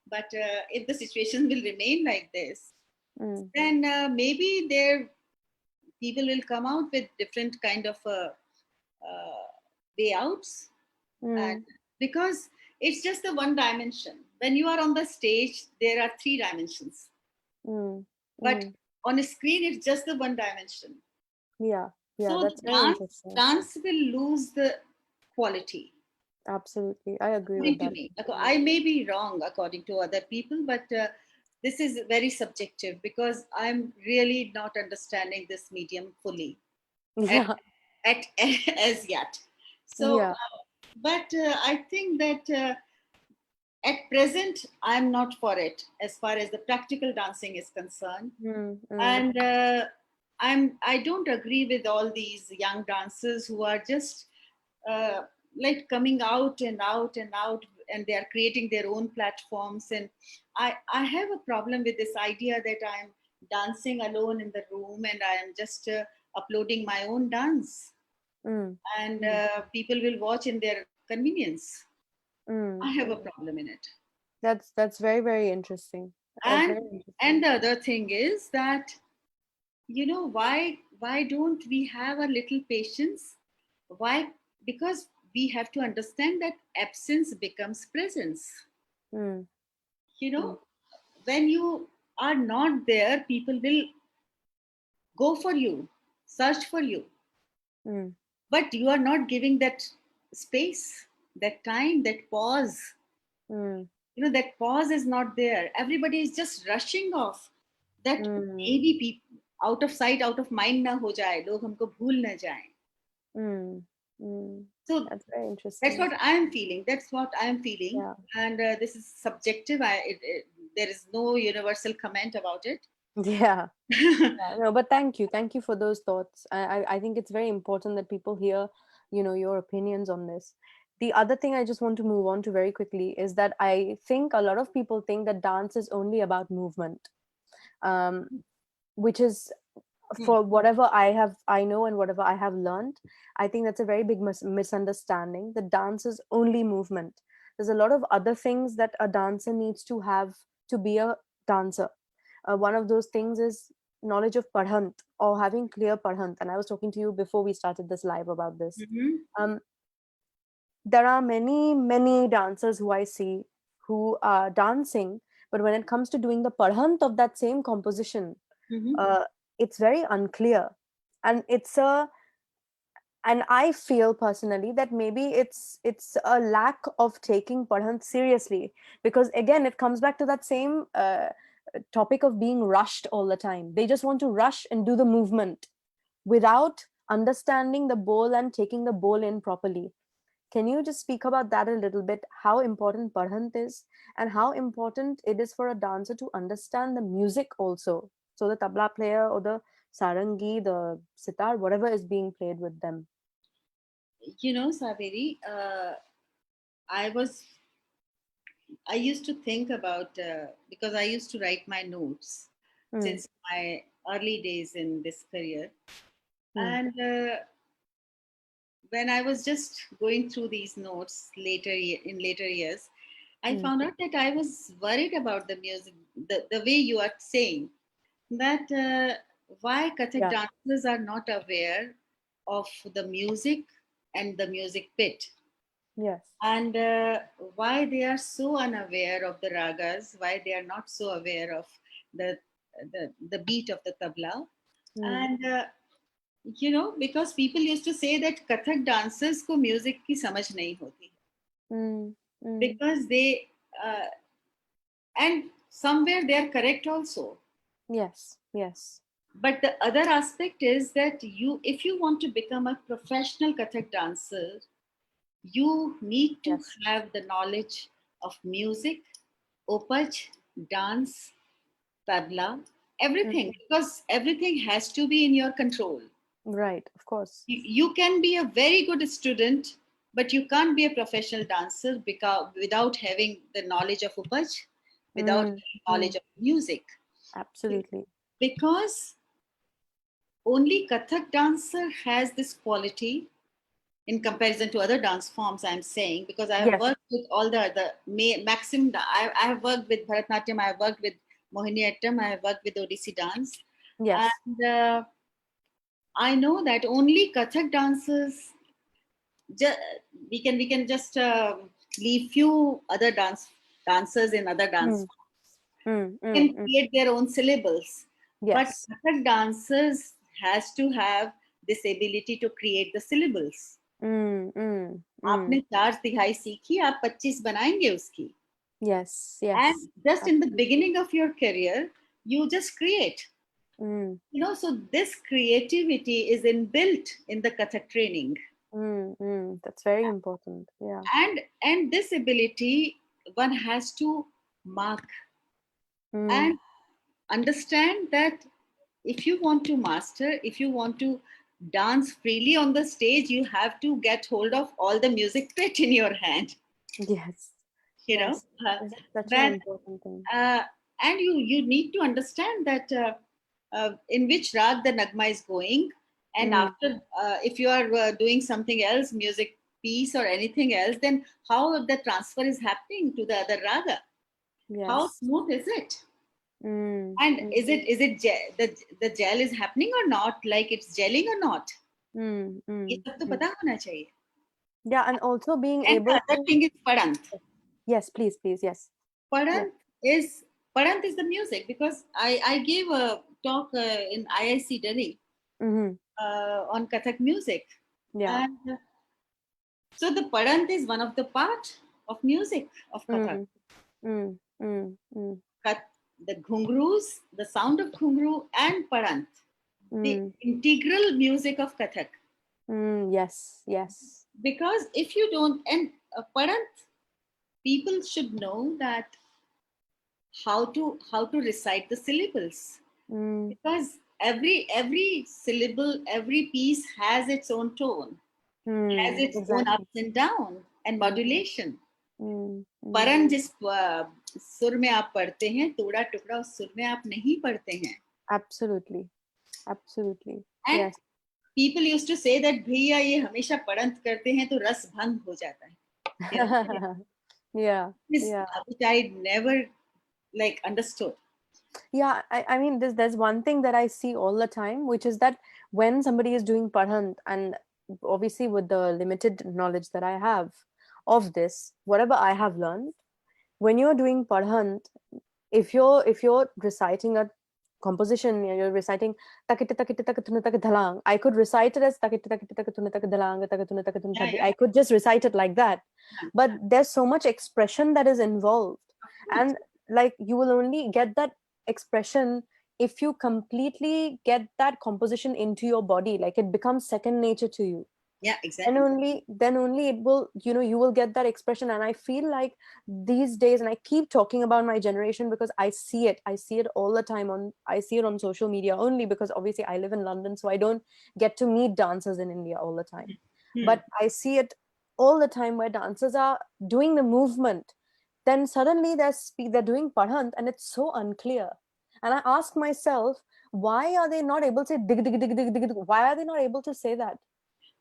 But if the situation will remain like this, mm, then maybe there people will come out with different kind of way outs, and mm, because it's just the one dimension. When you are on the stage there are three dimensions, mm, but mm. on a screen it's just the one dimension. Yeah. Yeah. So That's very dance interesting. dance will lose the quality, Absolutely. I agree with according to that. me. I may be wrong according to other people, but this is very subjective because I'm really not understanding this medium fully at, Yeah. at as yet. So Yeah. but I think that at present I'm not for it as far as the practical dancing is concerned, Mm, mm, and I don't agree with all these young dancers who are just uh, like coming out and out and out, and they are creating their own platforms, and I have a problem with this idea that I'm dancing alone in the room and I am just uploading my own dance, mm, and mm, people will watch in their convenience. I mm, have a mm. problem in it. That's very, very interesting. That's and very and interesting. the other thing is that, you know, why don't we have a little patience? Why? Because we have to understand that absence becomes presence. Mm, You mm, know, when you are not there, people will go for you, search for you, mm, but you are not giving that space, that time, that pause. mm, You know, that pause is not there. Everybody is just rushing off. That mm, maybe people out of sight, out of mind ना हो जाए, लोग हमको भूल ना जाए. mm, mm. So That's very that's interesting. what I am feeling. That's what I am feeling, Yeah. and this is subjective. There is no universal comment about it. Yeah. Yeah, no, but thank you for those thoughts. I think it's very important that people hear, your opinions on this. The other thing I just want to move on to very quickly is that I think a lot of people think that dance is only about movement, um, which is, Hmm. for whatever I know and whatever I have learned, I think that's a very big misunderstanding. The dance is only movement. There's a lot of other things that a dancer needs to have to be a dancer. One of those things is knowledge of padhant, or having clear padhant, and I was talking to you before we started this live about this. Mhm. um, there are many dancers who I see who are dancing, but when it comes to doing the padhant of that same composition, Mhm. uh, it's very unclear. And I feel personally that maybe it's a lack of taking padhant seriously, because again it comes back to that same topic of being rushed all the time. They just want to rush and do the movement without understanding the bowl and taking the bowl in properly. Can you just speak about that a little bit? How important Parhant is, and how important it is for a dancer to understand the music also. So the tabla player or the sarangi, the sitar, whatever is being played with them. Saberi, I was I used to think about because I used to write my notes Mm, since my early days in this career, mm, and when I was just going through these notes in later years, I mm. found out that I was worried about the music, the way you are saying that why Kathak Yeah. dancers are not aware of the music and the music pit, Yes. and why they are so unaware of the ragas, why they are not so aware of the the beat of the tabla, Mm, and because people used to say that Kathak dancers को music की समझ नहीं होती mm, mm. because they uh, and somewhere they are correct also. Yes. Yes. But the other aspect is that if you want to become a professional Kathak dancer, you need to Yes. have the knowledge of music, opaj, dance, tabla, everything, Mm. because everything has to be in your control. Right. Of course. You can be a very good student, but you can't be a professional dancer because without having the knowledge of upaj, without Mm, having mm. knowledge of music. Absolutely. Because only Kathak dancer has this quality in comparison to other dance forms. I'm saying because I have Yes. worked with all the maximum. I have worked with Bharatnatyam. I have worked with Mohiniyattam. I have worked with Odissi dance, Yes. and I know that only Kathak dancers ju- we can just leave few other dancers in other dance Mm, forms mm, mm, can mm. create their own syllables, but Yes. Kathak dancers has to have this ability to create the syllables. Mm, mm, आपने mm. चार तिहाई सीखी आप 25 बनाएंगे उसकी, Yes. and Yes. just in the Absolutely. beginning of your career you just create, Mm, so this creativity is inbuilt in the Kathak training, mm, mm. That's very important. Yeah. and this ability one has to mark Mm, and understand that if you want to master, if you want to dance freely on the stage, you have to get hold of all the music pit in your hand, yes. you know. Yes. This is such an When important thing. uh, and you need to understand that in which rag the nagma is going, and Mm, after if you are doing something else, music piece or anything else, then how the transfer is happening to the other raga, how yes. smooth is it, Mm, and mm, the gel is happening or not, like it's gelling or not, mm, ये mm, सब तो mm. पता होना चाहिए. Yeah, and also being And the able other to. thing is padant. Yes, please, please. Yes. Yes. padant is Padant is the music, because I gave a talk in IIC Delhi Mm-hmm. on Kathak music, Yeah. and so the padant is one of the part of music of Kathak. Mm, mm, mm, mm, Kat, the ghungroos, the sound of ghungru and padant, the mm, integral music of Kathak. mm. Yes. Yes. Because if you don't, and Padant, people should know that how to recite the syllables, Mm, because every syllable, every piece has its own tone, has its own exactly. ups and down and Mm, modulation. mm, mm. परन जिस सुर में आप पढ़ते हैं, तोड़ा टुकड़ा उस सुर में आप नहीं पढ़ते हैं. Absolutely. Absolutely. And Yes. people used to say that भैया ये हमेशा पढ़ंत करते हैं तो रस भंग हो जाता है. You know, Yeah. this Yeah. which I never like understood. Yeah. I mean, there's one thing that I see all the time, which is that when somebody is doing parhant, and obviously with the limited knowledge that I have of this, whatever I have learned, when you're doing parhant, if you're reciting a composition, you're reciting takit takit takatuna tak dhalang. I could recite it as takit takit takatuna tak dhalang takatuna takatuna Yeah, thadi. yeah, I could just recite it like that, yeah. but there's so much expression that is involved, Of course. and like you will only get that expression if you completely get that composition into your body, like it becomes second nature to you. Yeah, and exactly. only then only it will, you will get that expression. And I feel like these days, and I keep talking about my generation because I see it all the time, I see it on social media, only because obviously I live in London, so I don't get to meet dancers in India all the time. Hmm. But I see it all the time where dancers are doing the movement, then suddenly they're doing parhant and it's so unclear. And I ask myself, why are they not able to say dig dig dig dig dig dig? Why are they not able to say that?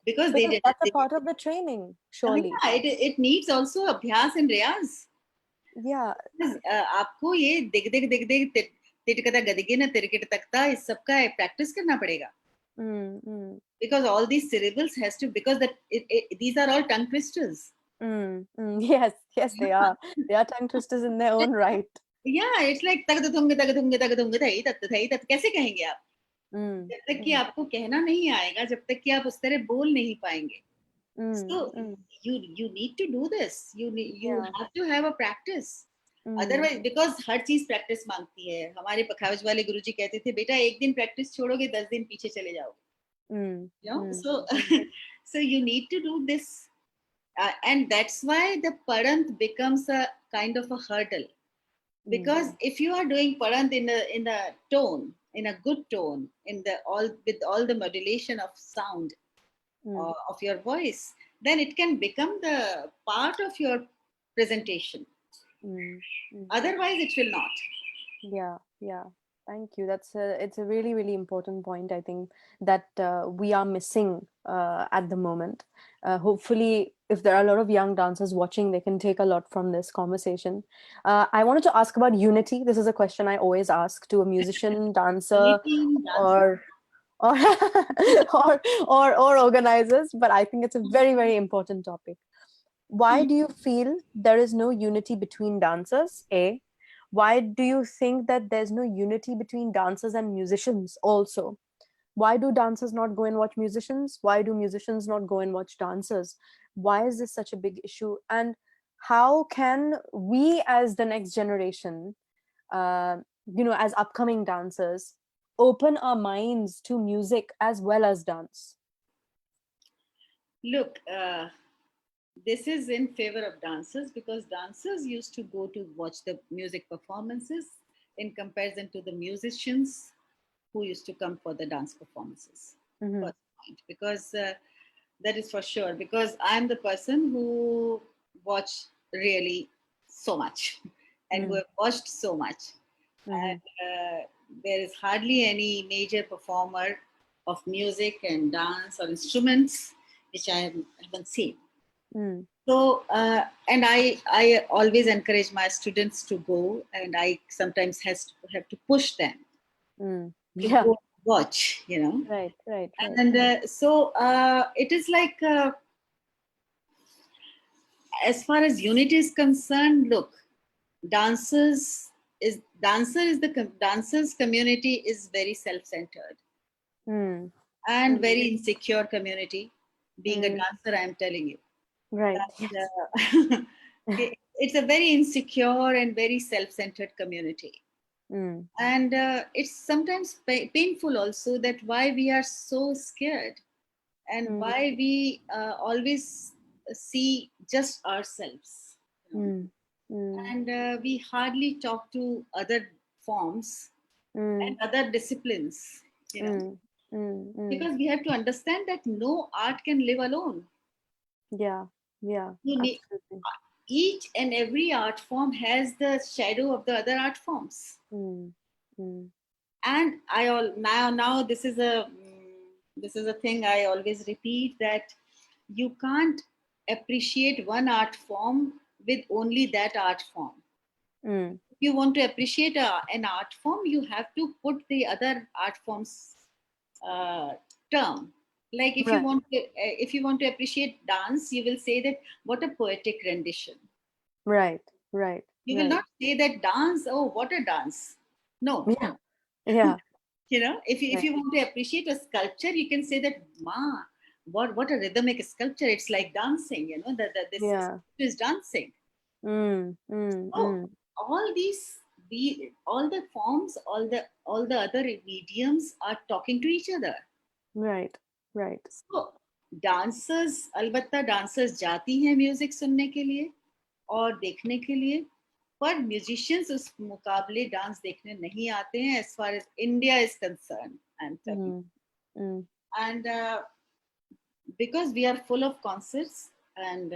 Because they Because did that's a they, part of the training, surely. yeah, it needs also abhyas and riyaz. Yeah. आपको ये दिग दिग दिग दिग तिटकता गदिगे ना तिरकिट तकता इस सब का प्रैक्टिस करना पड़ेगा. Mm, mm, Because all these syllables has to, because these are all tongue twisters. mm, mm. Yes, yes, they Yeah. are. They are tongue twisters in their own right. Yeah, it's like तक धुंग थई तत कैसे कहेंगे आप? Mm, जब तक कि mm, आपको कहना नहीं आएगा, जब तक कि आप उस तरह बोल नहीं पाएंगे. mm, So mm. you need to do this. You Yeah. have to have a practice. Mm, Otherwise, because हर चीज प्रैक्टिस मांगती है. हमारे पखावज वाले गुरुजी कहते थे, बेटा एक दिन प्रैक्टिस छोड़ोगे 10 दिन पीछे चले जाओगे. mm, You know, mm, so mm, so you need to do this, and that's why the parant becomes a kind of a hurdle. mm, Because if you are doing parant in a tone, in a good tone, in the all with all the modulation of sound mm, of your voice, then it can become the part of your presentation. mm, mm. Otherwise, it will not. Yeah, yeah. Thank you. It's a really, really important point, I think, that we are missing at the moment. Hopefully, if there are a lot of young dancers watching, they can take a lot from this conversation. I wanted to ask about unity. This is a question I always ask to a musician, dancer, Unity in dance. or or or organizers, but I think it's a very, very important topic. Why do you feel there is no unity between dancers? A. Why do you think that there's no unity between dancers and musicians also? Why do dancers not go and watch musicians? Why do musicians not go and watch dancers? Why is this such a big issue? And how can we, as the next generation, uh, as upcoming dancers, open our minds to music as well as dance? Look, this is in favor of dancers because dancers used to go to watch the music performances in comparison to the musicians who used to come for the dance performances. Mm-hmm. First point, because that is for sure. Because I'm the person who watch really so much and who have watched so much, Mm-hmm. and there is hardly any major performer of music and dance or instruments which haven't seen. Mm-hmm. So, and I always encourage my students to go, and I sometimes have to push them Mm. to Yeah. go watch, you know. Right, right, right. And so it is like, as far as unity is concerned, look, dancers dancers community is very self-centered Mm, and mm, very insecure community. Being a mm. dancer, I'm telling you Right. that Yes. it's a very insecure and very self-centered community. Mm, And it's sometimes painful also, that why we are so scared and mm, why we always see just ourselves, you know. mm, mm, And we hardly talk to other forms and mm, other disciplines, you know, mm, mm, mm. because we have to understand that no art can live alone. Yeah, yeah, You need, absolutely. each and every art form has the shadow of the other art forms. Mm, mm, And I all now this is a thing I always repeat, that you can't appreciate one art form with only that art form. mm. If you want to appreciate an art form, you have to put the other art forms uh, term. Like Right, if you want to appreciate dance, you will say that what a poetic rendition. right, right, You will right. not say that dance, oh what a dance. No. Yeah, yeah, You know, if right. you want to appreciate a sculpture, you can say that, ma, what a rhythmic sculpture. It's like dancing, you know, that this Yeah. sculpture is dancing. Mm, mm, So mm. all all the forms, all the other mediums are talking to each other. Right, right. So dancers, अलबत्ता dancers जाती हैं music सुनने के लिए और देखने के लिए, पर म्यूजिशियंस उस मुकाबले डांस देखने नहीं आते हैं, as far as India is concerned, I am telling. Mm, mm. And because we are full of concerts, and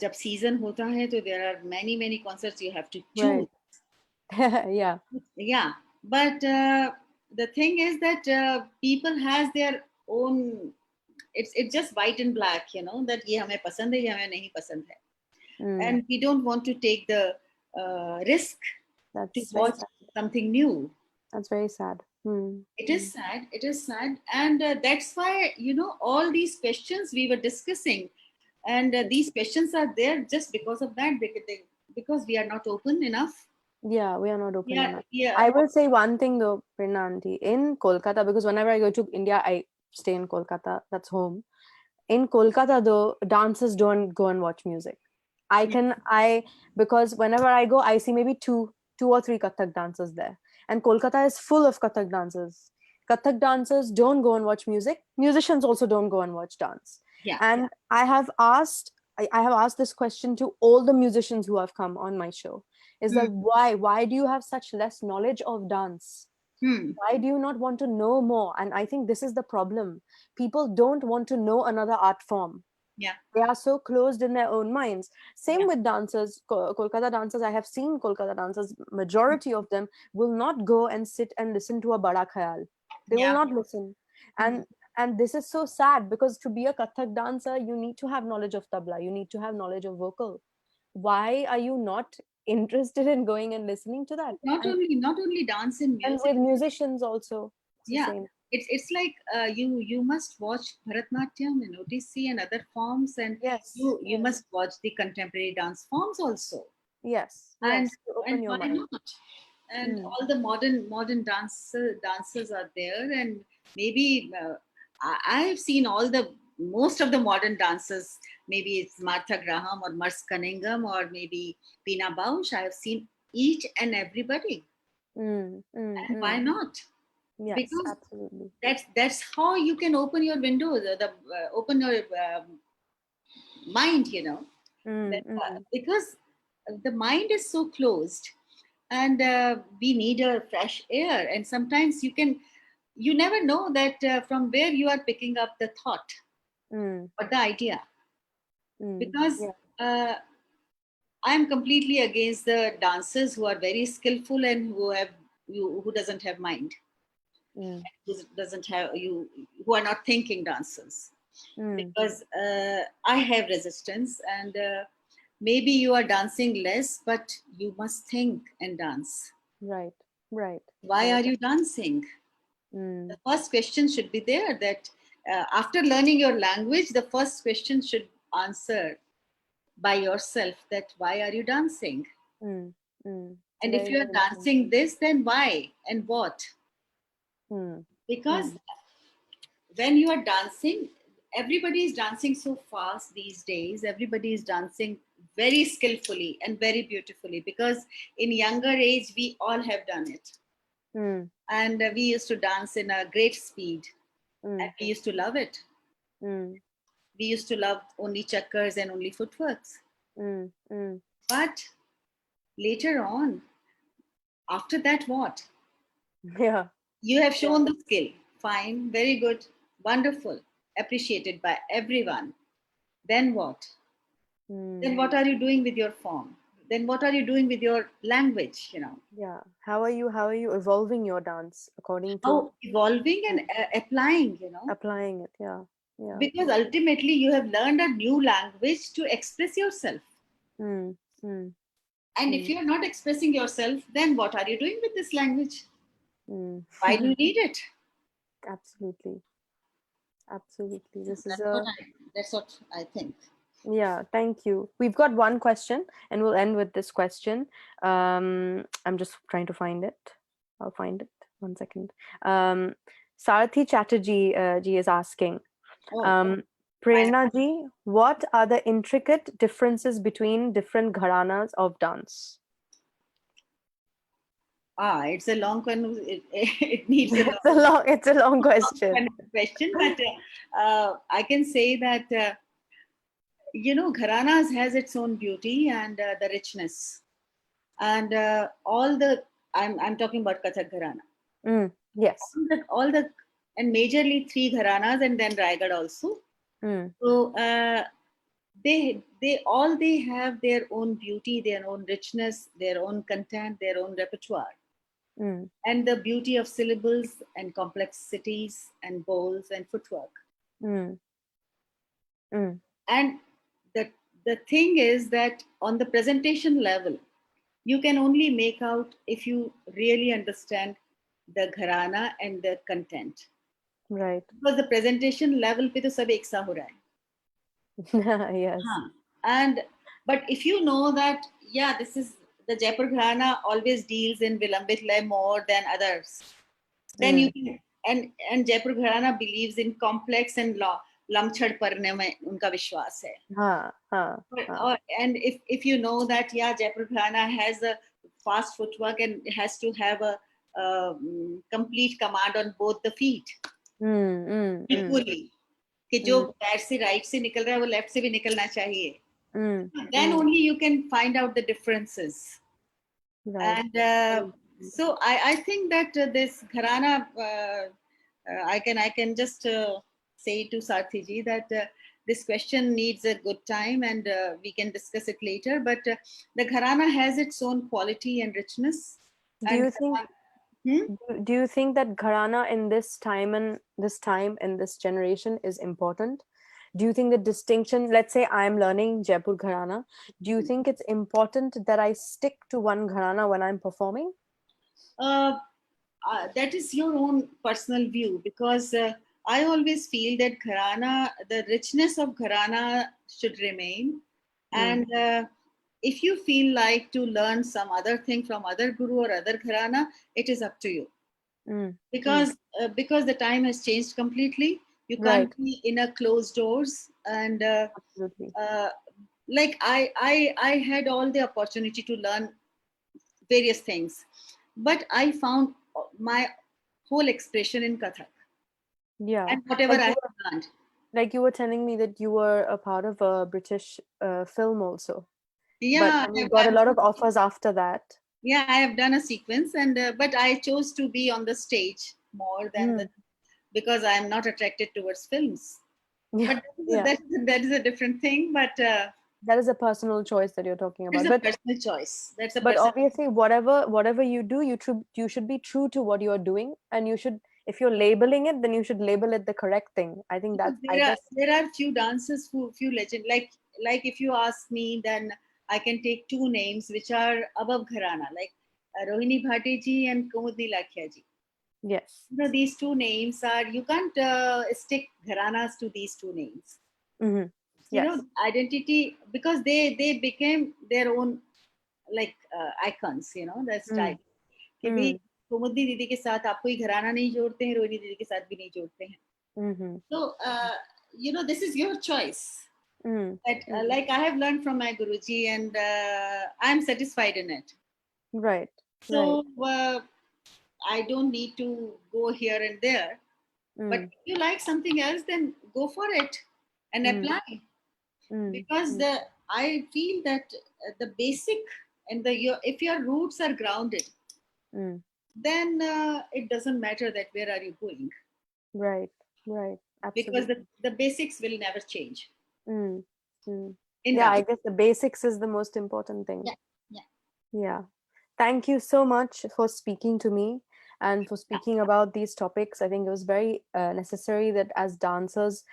जब सीजन होता है तो there are many many concerts you have to choose. Right. Yeah. Yeah, but the thing is that people has their own, it's just white and black, you know, that ये हमें पसंद है, ये हमें नहीं पसंद है, Mm. and we don't want to take the risk to That's very watch sad. something new. That's very sad. Mm. It is sad, it is sad, and that's why, you know, all these questions we were discussing, and these questions are there just because of that, because we are not open enough. Yeah, we are not open Yeah, enough. yeah. I will say one thing though, Prerna aunty, in Kolkata, because whenever I go to India, I stay in Kolkata. That's home. In Kolkata though, dancers don't go and watch music. Because whenever I go, I see maybe two or three Kathak dancers there. And Kolkata is full of Kathak dancers. Kathak dancers don't go and watch music. Musicians also don't go and watch dance. Yeah, And I have asked this question to all the musicians who have come on my show. Is hmm. that why do you have such less knowledge of dance? Hmm. Why do you not want to know more? And I think this is the problem. People don't want to know another art form. Yeah, They are so closed in their own minds. Same yeah. with dancers, Kolkata dancers. I have seen Kolkata dancers. Majority of them will not go and sit and listen to a Bada Khayal. They will Yeah. not listen. Hmm. And this is so sad, because to be a Kathak dancer, you need to have knowledge of tabla. You need to have knowledge of vocal. Why are you not interested in going and listening to that? Not only dance and And music. with musicians also, it's the Yeah, same. it's like you must watch Bharatnatyam and OTC and other forms, and Yes, you yes, must watch the contemporary dance forms also. yes, and yes. To open and your why mind. not? And Mm, all the modern dancers are there, and maybe I've seen all the most of the modern dancers. Maybe it's Martha Graham or Merce Cunningham or maybe Pina Bausch. I have seen each and everybody, and why mm. not? Yes, Because absolutely. that's how you can open your windows, open your mind, you know. Mm, That, mm. because the mind is so closed, and we need a fresh air, and sometimes you never know that from where you are picking up the thought Mm, or the idea, mm. because Yeah. uh, I'm completely against the dancers who are very skillful and who doesn't have mind, Mm, who doesn't have you, who are not thinking dancers, mm. because I have resistance, and maybe you are dancing less, but you must think and dance. Right, right, Why right. are you dancing? The Mm, first question should be there, that after learning your language, the first question should answer by yourself, that why are you dancing? mm, mm. It's And if very, you are very dancing important. this, then why and what? Mm, Because mm. when you are dancing, everybody is dancing so fast these days. Everybody is dancing very skillfully and very beautifully, because in younger age we all have done it, Mm, and we used to dance in a great speed, and mm, we used to love it. mm, We used to love only checkers and only footworks. mm, mm. But later on, after that, what? Yeah, You have yeah. shown the skill. Fine, very good, wonderful, appreciated by everyone. Then what? Then Mm. what are you doing with your form? Then what are you doing with your language? You know, Yeah. How are you evolving your dance according to how evolving and applying, you know, applying it? Yeah. Yeah. because ultimately you have learned a new language to express yourself. Mm, mm, And if mm, you're not expressing yourself, then what are you doing with this language? mm. Why do you need it? Absolutely. Absolutely. This is That's what a I think. Yeah, thank you. We've got one question, and we'll end with this question. I'm just trying to find it. I'll find it. One second. Sarathi Chatterjee ji is asking, Oh, um, my, Prerna ji, what are the intricate differences between different gharanas of dance? It's a long it needs a It's a long, it's a long question. kind of question, but I can say that Gharanas has its own beauty and the richness, and all the I'm talking about Kathak Gharana. Yes. All the and majorly three Gharanas and then Raigad also. Mm, So they have their own beauty, their own richness, their own content, their own repertoire, mm, and the beauty of syllables and complexities and bowls and footwork. mm, mm. And the the thing is that on the presentation level, you can only make out if you really understand the gharana and the content. Right. Because the presentation level पे तो सब एक सा हो रहा है. Yes. हाँ. And but if you know that, yeah, this is the Jaipur Gharana always deals in Vilambit Lay more than others, then you Mm. can, and Jaipur Gharana believes in complex and lamchhad parne mein unka vishwas hai. Ha, ha, ha. And if you know that, yeah, Jaipur Gharana has a fast footwork and has to have a complete command on both the feet Mm, mm, mm, equally, कि जो mm, पैर से right से निकल रहा है वो left से भी निकलना चाहिए. mm, Then mm. only you can find out the differences. Right. And Very so I think that this gharana, I can just say to Sarthi ji that this question needs a good time, and we can discuss it later. But the gharana has its own quality and richness. Do And you think hmm? do you think that gharana in this time and this generation is important? Do you think the distinction, let's say I'm learning Jaipur gharana, do you think it's important that I stick to one gharana when I'm performing? uh, that is your own personal view, because I always feel that gharana, the richness of gharana should remain. Mm, And if you feel like to learn some other thing from other guru or other gharana, it is up to you, mm, mm. because the time has changed completely. You can't Right. be in a closed doors, and Absolutely. uh, like I had all the opportunity to learn various things, but I found my whole expression in kathak Yeah. and whatever Like I you have were learned. like you were telling me that you were a part of a British film also. But Yeah, and you got a lot of offers after that. yeah, I have done a sequence, and but I chose to be on the stage more than the, Mm. because I am not attracted towards films. Yeah. But Yeah. that is a different thing. But That is a personal choice that you're talking it's about. a But personal choice. That's a but personal. obviously whatever you do, you should be true to what you're doing, and you should, if you're labeling it, then you should label it the correct thing. I think that's, I guess. There are few dancers who few legend, like if you ask me, then I can take two names which are above gharana, like Rohini Bhatia ji and Kumudni Lakhia ji. Yes. These two names are, you can't stick gharanas to these two names. Mm-hmm. Yes. Identity, because they became their own, like icons, the style. Mm. कि भाई Mm. कुमुदनी दीदी के साथ आप कोई घराना नहीं जोड़ते हैं, रोहिणी दीदी के साथ भी नहीं जोड़ते हैं. Mm-hmm. So this is your choice. Mm. But Mm. like I have learned from my guruji, and I'm satisfied in it. Right. Right. So I don't need to go here and there. But Mm. if you like something else, then go for it and Mm. apply. Mm. Because Mm. I feel that the basic and if your roots are grounded, Mm. then it doesn't matter that where are you going, Right. Right. because Absolutely. the basics will never change Mm. Mm. in Yeah, I dance. guess the basics is the most important thing. Yeah, yeah. Yeah. Thank you so much for speaking to me and for speaking about these topics. I think it was very necessary that as dancers,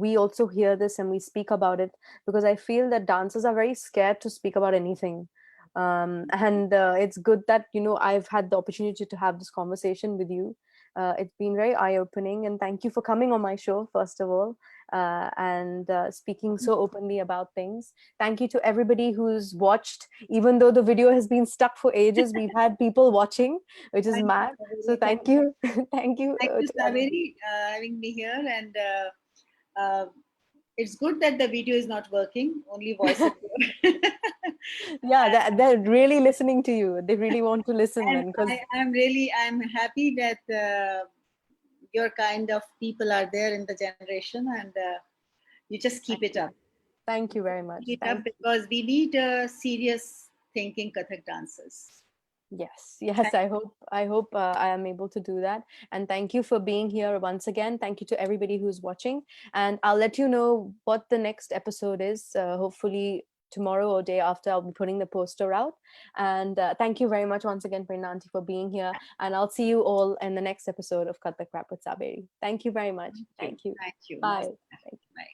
we also hear this and we speak about it, because I feel that dancers are very scared to speak about anything. And it's good that, I've had the opportunity to have this conversation with you. It's been very eye-opening, and thank you for coming on my show, first of all, and speaking so openly about things. Thank you to everybody who's watched. Even though the video has been stuck for ages, we've had people watching, which is Thank you, mad. So Saberi. thank you. Thank you Thank you, to everybody. Saberi, having me here. And it's good that the video is not working, only voice is there. Yeah, they're really listening to you. They really want to listen And then, because I'm happy that your kind of people are there in the generation, and you just keep thank it you. up. Thank you very Keep much. it up Thank because we need serious thinking Kathak dancers. Yes, yes, Thank I hope I am able to do that. And thank you for being here once again. Thank you to everybody who's watching. And I'll let you know what the next episode is. Hopefully tomorrow or day after, I'll be putting the poster out. And thank you very much once again, Prerana Aunty, for being here. And I'll see you all in the next episode of Cut the Crap with Saberi. Thank you very much. you. Thank you. Thank you. Bye. Namaste. Thank you. Bye.